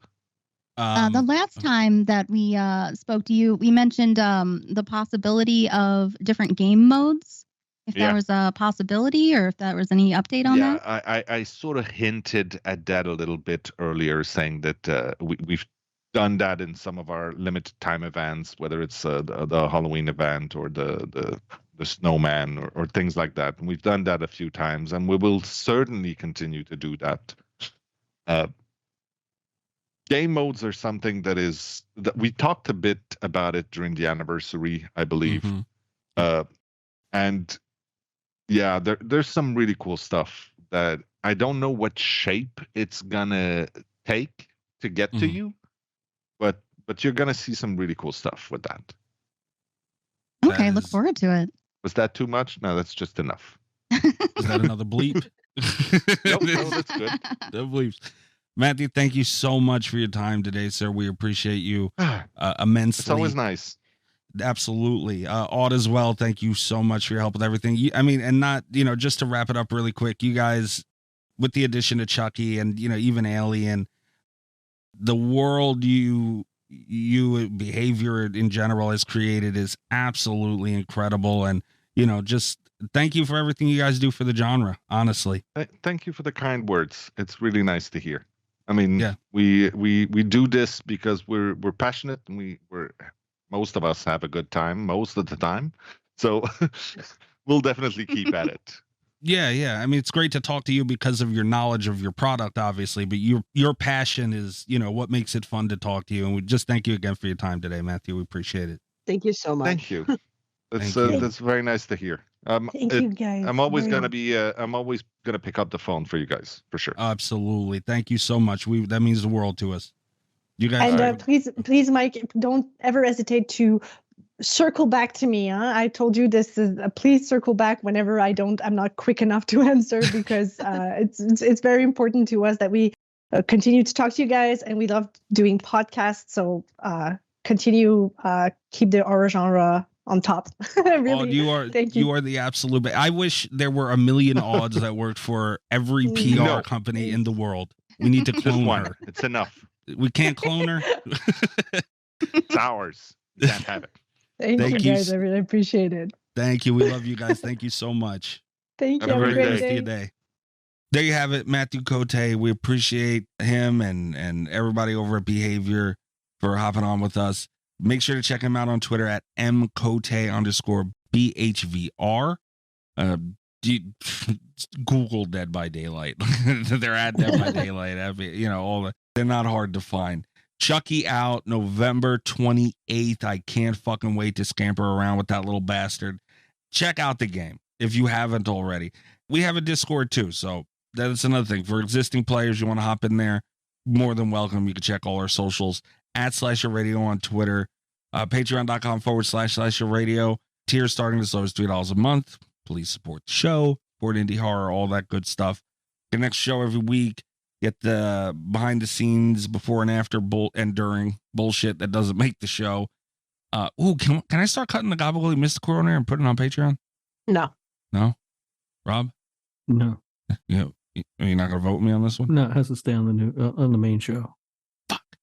The last time that we spoke to you, we mentioned the possibility of different game modes. If there was a possibility, or if there was any update on that?
Yeah, I sort of hinted at that a little bit earlier, saying that we've done that in some of our limited time events, whether it's the Halloween event or the snowman or things like that. And we've done that a few times, and we will certainly continue to do that. Game modes are something that we talked a bit about it during the anniversary, I believe. And yeah, there's some really cool stuff that I don't know what shape it's gonna take to get to you, but you're gonna see some really cool stuff with that.
Okay, look forward to it.
Was that too much? No, that's just enough.
Is that another bleep?
Nope, no, that's good.
No bleeps. Matthew, thank you so much for your time today, sir. We appreciate you immensely.
It's always nice.
Absolutely. Aud as well. Thank you so much for your help with everything. I mean, and not, you know, just to wrap it up really quick, you guys, with the addition of Chucky and, you know, even Alien, the world you Behavior in general has created is absolutely incredible. And, you know, just thank you for everything you guys do for the genre, honestly.
Thank you for the kind words. It's really nice to hear. I mean,
Yeah.
we do this because we're passionate, and most of us have a good time most of the time. So we'll definitely keep at it.
Yeah. I mean, it's great to talk to you because of your knowledge of your product, obviously, but your passion is, what makes it fun to talk to you. And we just thank you again for your time today, Matthew. We appreciate it.
Thank you so much.
Thank you.
Thank you.
That's very nice to hear.
Thank you, guys.
I'm always
Very
gonna pick up the phone for you guys for sure.
Absolutely. Thank you so much. That means the world to us. You guys.
And please, Mike, don't ever hesitate to circle back to me. I told you this is. Please circle back whenever I'm not quick enough to answer, because it's very important to us that we continue to talk to you guys, and we love doing podcasts. So continue, keep the horror genre on top. Really,
you are the absolute best. I wish there were a million odds that worked for every PR company in the world. We need to clone her.
It's enough.
We can't clone her.
It's ours. You can't have it.
Thank you, guys. I really appreciate it.
Thank you. We love you guys. Thank you so much.
Thank you. Have a great
day. There you have it, Mathieu Cote. We appreciate him and everybody over at Behaviour for hopping on with us. Make sure to check him out on Twitter at mcote_BHVR. Google Dead by Daylight. They're at Dead by Daylight. They're not hard to find. Chucky out November 28th. I can't fucking wait to scamper around with that little bastard. Check out the game if you haven't already. We have a Discord too, so that's another thing. For existing players, you want to hop in there, more than welcome. You can check all our socials at Slasher Radio on Twitter, patreon.com/Slasher Radio. Tiers starting as low as $3 a month. Please support the show, support indie horror, all that good stuff. The next show every week. Get the behind the scenes, before and after, and during bullshit that doesn't make the show. Can I start cutting the Gobblegly Mystical on there and putting it on Patreon?
No.
Rob?
No.
You're not gonna vote me on this one?
No, it has to stay on the main show. Fuck.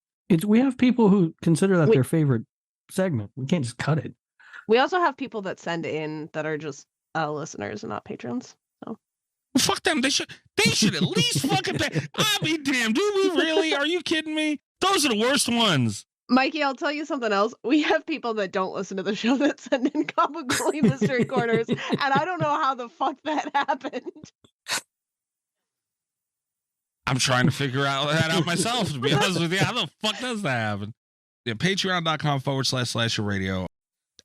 We have people who consider that their favorite segment. We can't just cut it.
We also have people that send in that are just listeners and not patrons. So.
Fuck them. They should at least fucking pay. I'll be damned. Do we really? Are you kidding me? Those are the worst ones.
Mikey, I'll tell you something else. We have people that don't listen to the show that send in Gobblegly Mystery Corners, and I don't know how the fuck that happened.
I'm trying to figure that out myself, to be honest with you. How the fuck does that happen? Yeah, patreon.com/Slasher Radio,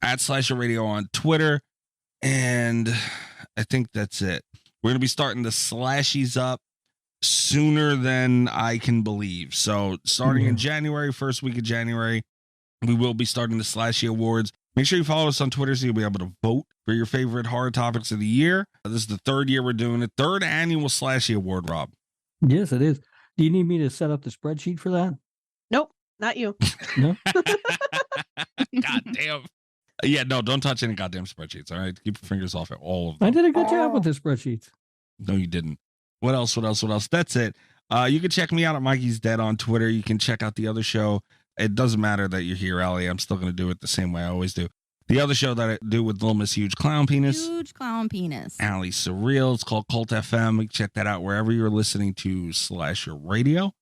at Slasher Radio on Twitter, and I think that's it. We're going to be starting the slashies up sooner than I can believe. So starting in January, first week of January, we will be starting the Slashy Awards. Make sure you follow us on Twitter so you'll be able to vote for your favorite horror topics of the year. This is the third year we're doing it. Third annual Slashy Award, Rob.
Yes, it is. Do you need me to set up the spreadsheet for that?
Nope, not you.
No?
God damn. Yeah, no, don't touch any goddamn spreadsheets, all right? Keep your fingers off it, all of them.
I did a good job with the spreadsheets.
No, you didn't. What else? That's it. You can check me out at Mikey's Dead on Twitter. You can check out the other show. It doesn't matter that you're here, Allie. I'm still going to do it the same way I always do. The other show that I do with Little Miss Huge Clown Penis.
Huge Clown Penis.
Allie Surreal. It's called Cult FM. You can check that out wherever you're listening to Slasher Radio.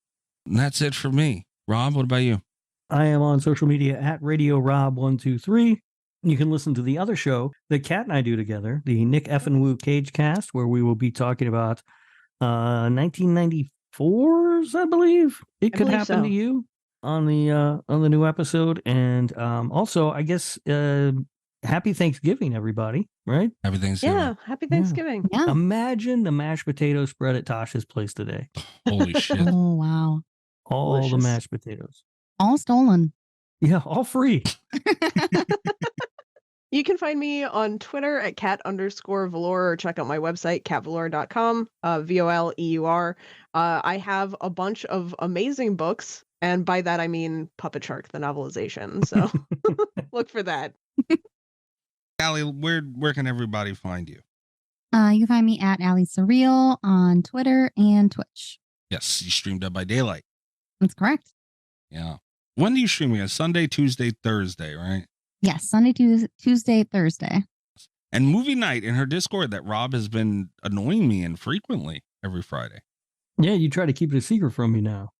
And that's it for me. Rob, what about you?
I am on social media at Radio Rob123. You can listen to the other show that Kat and I do together, the Nick Effin Woo Cage Cast, where we will be talking about 1994's, I believe. It could happen to you on the new episode. And also, I guess, happy Thanksgiving, everybody, right?
Happy Thanksgiving.
Yeah, happy Thanksgiving.
Yeah. Imagine the mashed potato spread at Tasha's place today.
Holy shit.
Oh, wow.
All
Delicious.
the mashed potatoes.
All stolen.
Yeah, all free.
You can find me on Twitter at cat_Valor, or check out my website, catvalor.com, VOLEUR. I have a bunch of amazing books, and by that I mean Puppet Shark, the novelization. So look for that.
Allie, where can everybody find you?
You can find me at Allie Surreal on Twitter and Twitch.
Yes, you stream Dead by Daylight.
That's correct.
Yeah. When do you stream again? Sunday, Tuesday, Thursday, right?
Yes, Sunday, Tuesday, Thursday.
And movie night in her Discord that Rob has been annoying me in frequently every Friday.
Yeah, you try to keep it a secret from me now.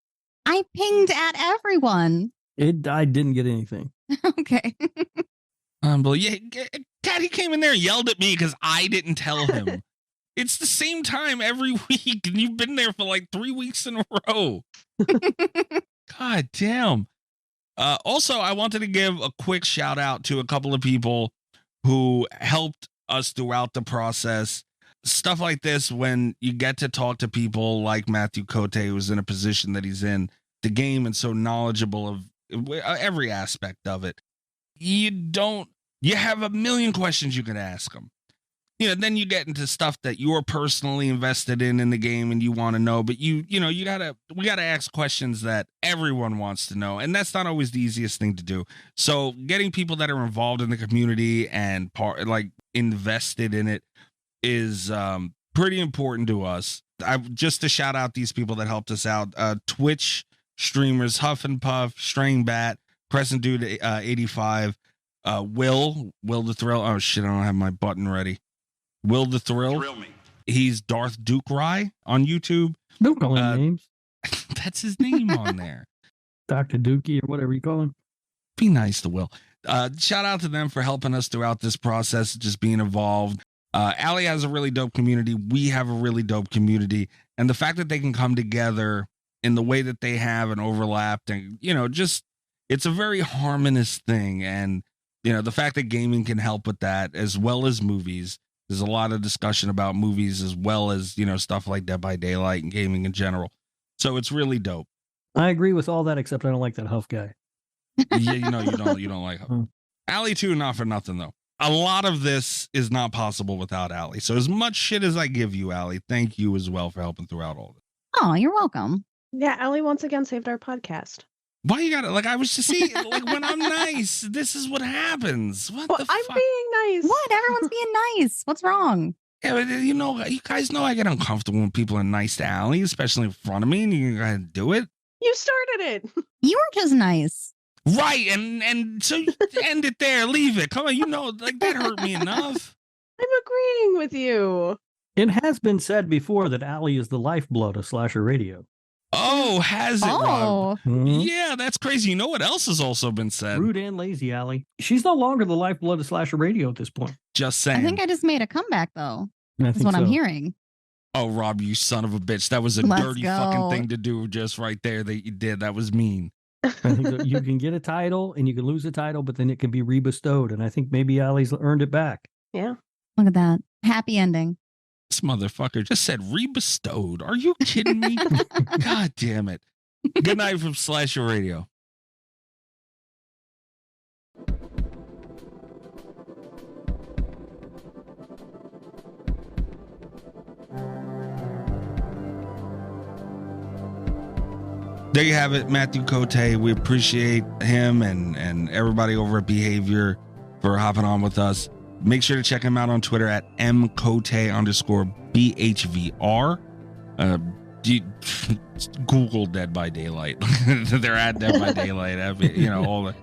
I pinged at everyone.
I didn't get anything.
Okay.
But yeah, Caddy came in there and yelled at me because I didn't tell him. It's the same time every week, and you've been there for like 3 weeks in a row. God damn. Also, I wanted to give a quick shout out to a couple of people who helped us throughout the process. Stuff like this, when you get to talk to people like Mathieu Cote, who's in a position that he's in the game and so knowledgeable of every aspect of it, you have a million questions you can ask them. Then you get into stuff that you're personally invested in the game and you want to know, but we gotta ask questions that everyone wants to know, and that's not always the easiest thing to do. So getting people that are involved in the community and invested in it is pretty important to us. Just to shout out these people that helped us out: Twitch streamers Huff and Puff, Straying Bat, Crescent Dude 85, Will the Thrill. Oh shit, I don't have my button ready. Will the Thrill. He's Darth Duke Rye on YouTube.
Don't call him names.
That's his name on there.
Dr. Dookie or whatever you call him.
Be nice to Will. Shout out to them for helping us throughout this process, just being involved. Allie has a really dope community. We have a really dope community. And the fact that they can come together in the way that they have and overlapped, and, it's a very harmonious thing. And, the fact that gaming can help with that as well as movies. There's a lot of discussion about movies as well as, stuff like Dead by Daylight and gaming in general. So it's really dope.
I agree with all that, except I don't like that Huff guy.
Yeah, you don't like Huff. Allie too, not for nothing though. A lot of this is not possible without Allie. So as much shit as I give you, Allie, thank you as well for helping throughout all this.
Oh, you're welcome.
Yeah, Allie once again saved our podcast.
Why you gotta, I was just saying, when I'm nice, this is what happens. What the fuck?
I'm being nice.
What? Everyone's being nice. What's wrong?
Yeah, but you guys know I get uncomfortable when people are nice to Allie, especially in front of me, and you gotta do it.
You started it.
You were just nice.
Right, and so you end it there, leave it. Come on, that hurt me enough.
I'm agreeing with you.
It has been said before that Allie is the lifeblood of Slasher Radio.
Oh, has it, Rob?
Mm-hmm.
Yeah, that's crazy. You know what else has also been said?
Rude and lazy Allie. She's no longer the lifeblood of Slasher Radio at this point.
Just saying.
I think I just made a comeback, though.
That's
what I'm hearing.
Oh, Rob, you son of a bitch. That was a dirty fucking thing to do just right there that you did. That was mean.
I think that you can get a title and you can lose a title, but then it can be rebestowed. And I think maybe Allie's earned it back.
Yeah.
Look at that. Happy ending.
This motherfucker just said rebestowed. Are you kidding me? God damn it. Good night from Slasher Radio. There you have it, Mathieu Cote. We appreciate him and everybody over at Behaviour for hopping on with us. Make sure to check him out on Twitter at mcote_BHVR. Google Dead by Daylight. They're at Dead by Daylight. All the,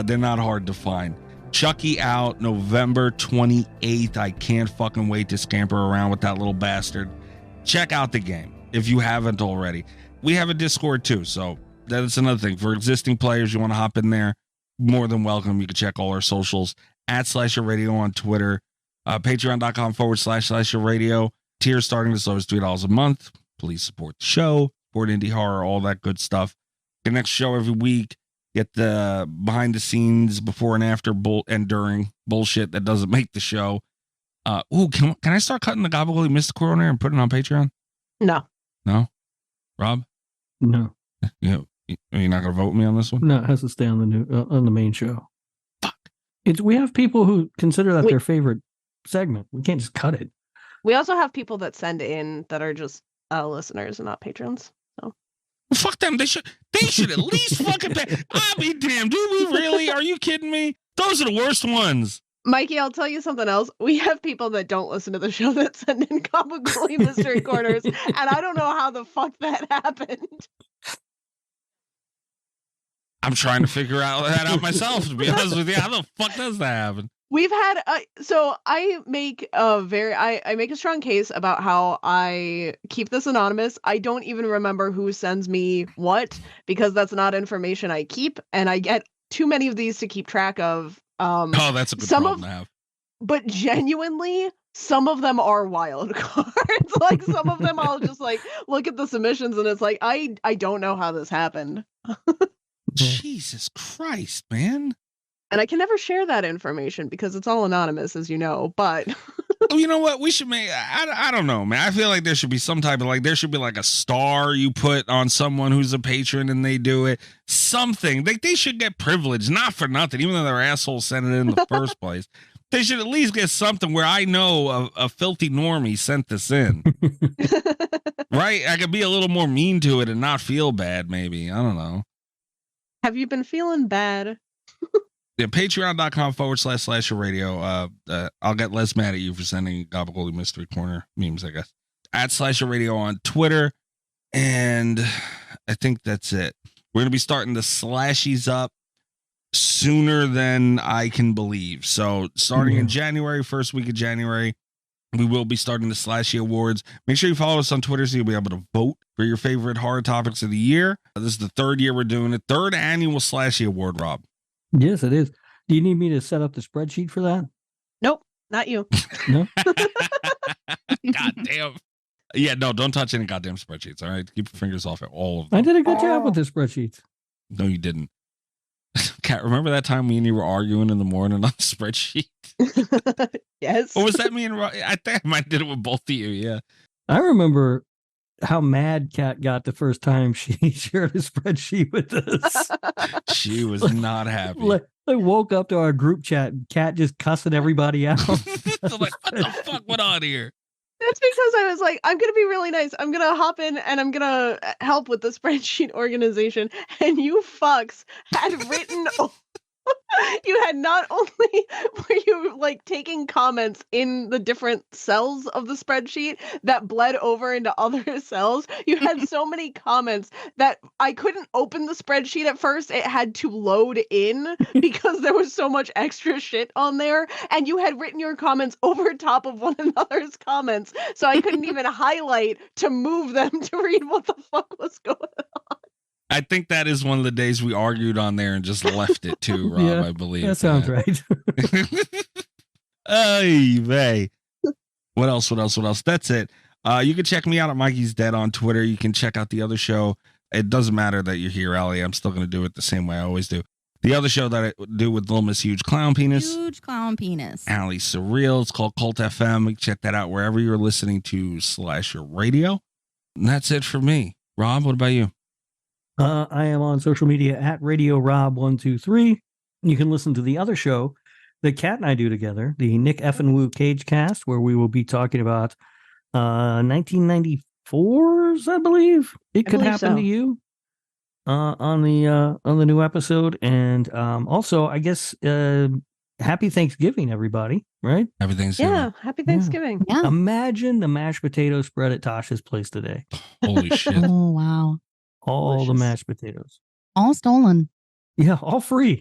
they're not hard to find. Chucky out November 28th. I can't fucking wait to scamper around with that little bastard. Check out the game if you haven't already. We have a Discord too, so that's another thing. For existing players, you want to hop in there, more than welcome. You can check all our socials at Slasher Radio on Twitter, patreon.com/Slasher Radio. Tiers starting as low as $3 a month. Please support the show, support indie horror, all that good stuff. The next show every week. Get the behind the scenes, before and after, and during bullshit that doesn't make the show. Can I start cutting the Gobbledygook Mystical on there and putting it on Patreon?
No.
Rob?
No.
You're not gonna vote me on this one?
No, it has to stay on the main show. Fuck. We have people who consider that their favorite segment. We can't just cut it.
We also have people that send in that are just listeners and not patrons. So
fuck them. They should at least fucking pay. I'll be damned. Do we really? Are you kidding me? Those are the worst ones.
Mikey, I'll tell you something else. We have people that don't listen to the show that send in Gobbledygook Mystery Corners, and I don't know how the fuck that happened.
I'm trying to figure that out myself, to be honest with you. How the fuck does that happen?
We've had so I make I make a strong case about how I keep this anonymous. I don't even remember who sends me what because that's not information I keep, and I get too many of these to keep track of.
Oh, that's a good problem to have.
But genuinely, some of them are wild cards. Like some of them, I'll just like look at the submissions, and it's like I don't know how this happened.
Jesus Christ, man.
And I can never share that information because it's all anonymous, as you know, but
oh, you know what? We should make, I don't know, man. I feel like there should be some type of like, there should be like a star you put on someone who's a patron and they do it. Something. They should get privilege, not for nothing, even though they're assholes sent it in the first place. They should at least get something where I know a filthy normie sent this in. Right? I could be a little more mean to it and not feel bad, maybe. I don't know.
Have you been feeling bad?
Yeah, patreon.com/Slasher Radio. I'll get less mad at you for sending Gabagool Mystery Corner memes, I guess. At Slasher Radio on Twitter. And I think that's it. We're going to be starting the slashies up sooner than I can believe. So starting in January, first week of January, we will be starting the Slashy Awards. Make sure you follow us on Twitter so you'll be able to vote for your favorite horror topics of the year. This is the third year we're doing it. Third annual Slashy Award, Rob.
Yes, it is. Do you need me to set up the spreadsheet for that?
Nope, not you.
No?
God damn. Yeah, no, don't touch any goddamn spreadsheets, all right? Keep your fingers off it, all of them.
I did a good job with the spreadsheets.
No, you didn't. Kat, remember that time me and you were arguing in the morning on the spreadsheet?
Yes.
Or was that me and Rob? I think I might have did it with both of you, yeah.
I remember how mad Kat got the first time she shared a spreadsheet with us.
She was not happy.
I woke up to our group chat and Kat just cussing everybody out.
Like, what the fuck went on here?
That's because I was like, I'm going to be really nice. I'm going to hop in and I'm going to help with the spreadsheet organization. And you fucks had written... You had not only were you like taking comments in the different cells of the spreadsheet that bled over into other cells, you had so many comments that I couldn't open the spreadsheet at first. It had to load in because there was so much extra shit on there. And you had written your comments over top of one another's comments. So I couldn't even highlight to move them to read what the fuck was going on.
I think that is one of the days we argued on there and just left it too, Rob,
Yeah,
I believe.
that sounds right.
Ay, vey. What else? That's it. You can check me out at Mikey's Dead on Twitter. You can check out the other show. It doesn't matter that you're here, Allie. I'm still going to do it the same way I always do. The other show that I do with Little Miss Huge Clown Penis.
Huge clown penis.
Allie Surreal. It's called Cult FM. You can check that out wherever you're listening to Slasher Radio. And that's it for me. Rob, what about you?
I am on social media at Radio Rob123. You can listen to the other show that Kat and I do together, the Nick F and Woo Cage Cast, where we will be talking about 1994's, I believe. It could happen to you on the new episode. And also, I guess, happy Thanksgiving, everybody, right?
Happy Thanksgiving.
Yeah, happy Thanksgiving.
Yeah.
Imagine the mashed potato spread at Tasha's place today.
Holy shit.
Oh, wow.
All
Delicious.
the mashed potatoes.
All stolen.
Yeah, all free.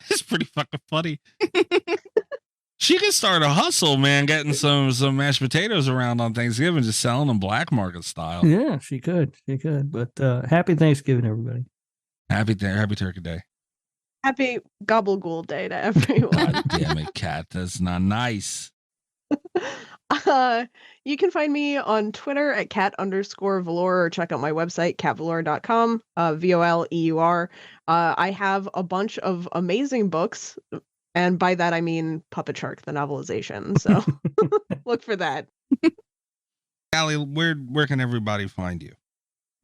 It's pretty fucking funny. She could start a hustle, man, getting some mashed potatoes around on Thanksgiving, just selling them black market style.
Yeah, she could. But happy Thanksgiving, everybody.
Happy Turkey Day.
Happy Gabagool Day to everyone.
God damn it, Kat. That's not nice.
You can find me on Twitter at cat_velour or check out my website, catvelour.com, VOLEUR. I have a bunch of amazing books, and by that I mean Puppet Shark, the novelization. So look for that.
Allie, where can everybody find you?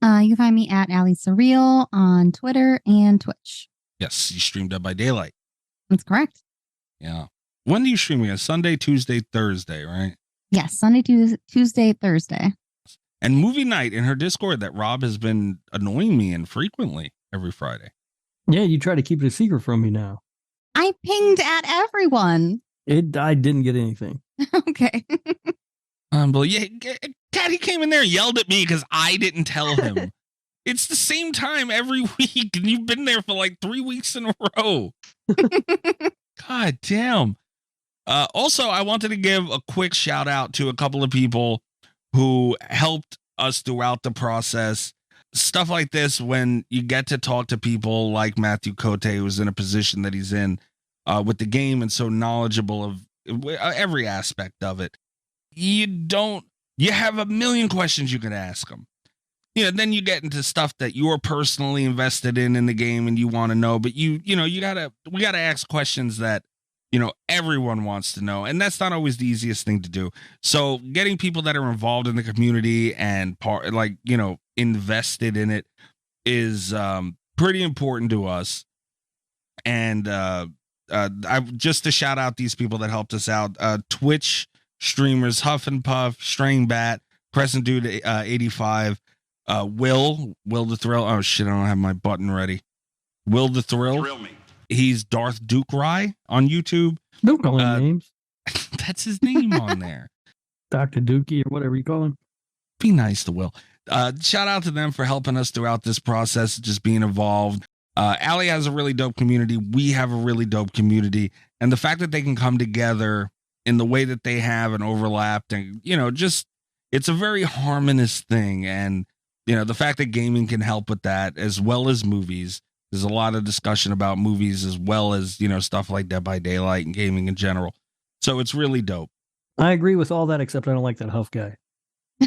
You can find me at Allie Surreal on Twitter and Twitch.
Yes, you stream Dead by Daylight.
That's correct.
Yeah. When do you stream again? Sunday, Tuesday, Thursday, right?
Yes, Sunday, Tuesday, Thursday.
And movie night in her Discord that Rob has been annoying me in frequently every Friday.
Yeah, you try to keep it a secret from me now.
I pinged at everyone.
I didn't get anything.
Okay.
But yeah, Kat, he came in there and yelled at me because I didn't tell him. It's the same time every week, and you've been there for like 3 weeks in a row. God damn. Also, I wanted to give a quick shout out to a couple of people who helped us throughout the process. Stuff like this, when you get to talk to people like Mathieu Cote, who's in a position that he's in with the game and so knowledgeable of every aspect of it, you have a million questions you can ask him. Then you get into stuff that you're personally invested in the game and you want to know, but we gotta ask questions that everyone wants to know, and that's not always the easiest thing to do. So getting people that are involved in the community and invested in it is pretty important to us. And I just to shout out these people that helped us out: Twitch streamers Huff and Puff, Straying Bat, Crescent Dude 85, Will the Thrill. Oh shit, I don't have my button ready. Will the Thrill.
Thrill me.
He's Darth Duke Rye on YouTube.
Don't call him names.
That's his name on there.
Dr. Dookie or whatever you call him.
Be nice to Will. Shout out to them for helping us throughout this process, just being involved. Allie has a really dope community. We have a really dope community. And the fact that they can come together in the way that they have and overlapped and, just it's a very harmonious thing. And, the fact that gaming can help with that as well as movies. There's a lot of discussion about movies as well as, stuff like Dead by Daylight and gaming in general. So it's really dope.
I agree with all that, except I don't like that Huff guy.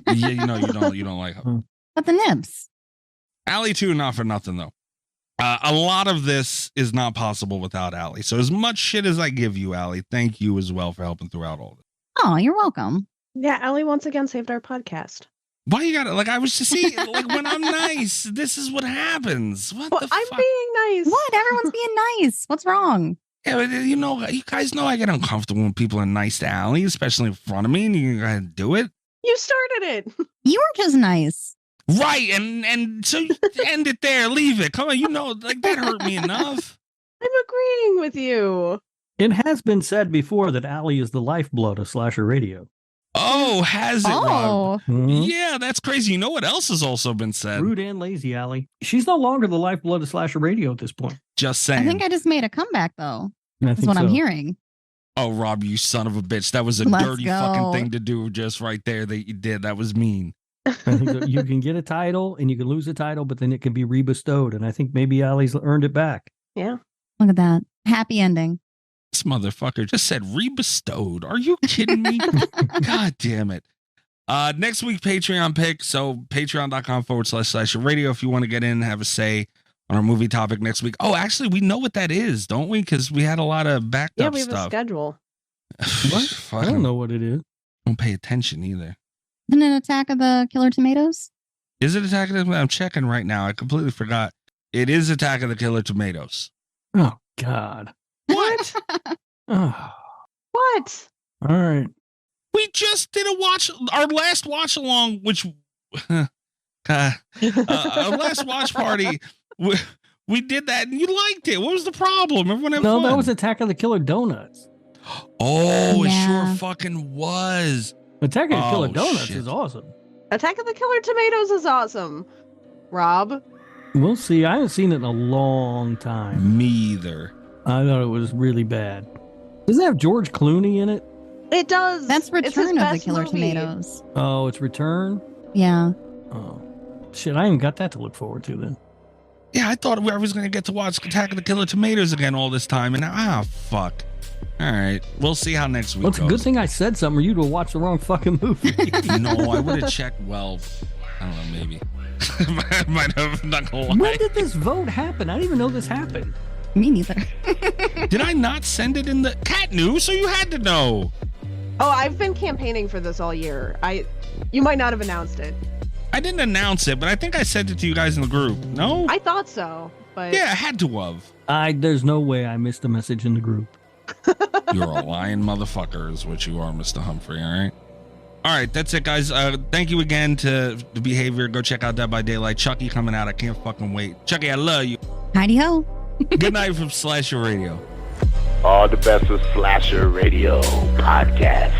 Yeah, you don't like Huff.
But the nibs.
Allie too, not for nothing though. A lot of this is not possible without Allie. So as much shit as I give you, Allie, thank you as well for helping throughout all this.
Oh, you're welcome.
Yeah, Allie once again saved our podcast.
Why you gotta I was just saying, when I'm nice, this is what happens. What the
I'm
fuck?
being nice.
What? Everyone's being nice. What's wrong?
Yeah, but you guys know I get uncomfortable when people are nice to Allie, especially in front of me, and you gotta do it.
You started it.
You were just nice.
Right, and so you end it there, leave it. Come on, that hurt me enough.
I'm agreeing with you.
It has been said before that Allie is the lifeblood of Slasher Radio.
Oh, has it, Rob?
Mm-hmm.
Yeah, that's crazy. You know what else has also been said?
Rude and lazy Allie. She's no longer the lifeblood of Slasher Radio at this point.
Just saying.
I think I just made a comeback, though. That's what I'm hearing.
Oh, Rob, you son of a bitch. That was a dirty fucking thing to do just right there that you did. That was mean.
I think that you can get a title and you can lose a title, but then it can be rebestowed. And I think maybe Allie's earned it back.
Yeah.
Look at that. Happy ending.
This motherfucker just said rebestowed. Are you kidding me? God damn it. Next week, Patreon pick. So patreon.com/Slasher Radio if you want to get in and have a say on our movie topic next week. Oh, actually, we know what that is, don't we? Because we had a lot of backed up stuff.
Yeah, we have a schedule.
What? I don't know what it is.
Don't pay attention either.
Isn't it Attack of the Killer Tomatoes?
Is it Attack of the I'm checking right now. I completely forgot. It is Attack of the Killer Tomatoes.
Oh, God.
What?
Oh.
What?
All right.
We just did our last watch along, which our last watch party. We did that and you liked it. What was the problem? Everyone had fun.
That was Attack of the Killer Donuts.
Oh, yeah. It sure fucking was.
Attack of the Killer Donuts is awesome.
Attack of the Killer Tomatoes is awesome. Rob?
We'll see. I haven't seen it in a long time.
Me either.
I thought it was really bad. Does it have George Clooney in it?
It does.
That's Return of the Killer Tomatoes.
Oh, it's Return?
Yeah.
Oh. Shit, I ain't got that to look forward to then.
Yeah, I thought I was going to get to watch Attack of the Killer Tomatoes again all this time, and now, fuck. All right, we'll see how next week goes.
It's a good thing I said something, or you'd have watched the wrong fucking movie.
No, I would have checked. Well, I don't know, maybe. Might have, not gonna lie.
When did this vote happen? I didn't even know this happened.
Me neither.
Did I not send it in the Cat knew, so you had to know.
Oh, I've been campaigning for this all year. You might not have announced it.
I didn't announce it, but I think I sent it to you guys in the group. No?
I thought so, but
yeah, I had to have.
There's no way I missed a message in the group.
You're a lying motherfucker is what you are, Mr. Humphrey, all right? All right, that's it, guys. Thank you again to the Behavior. Go check out Dead by Daylight. Chucky coming out. I can't fucking wait. Chucky, I love you.
HIDEY-HO.
Good night from Slasher Radio.
All the best of Slasher Radio podcast.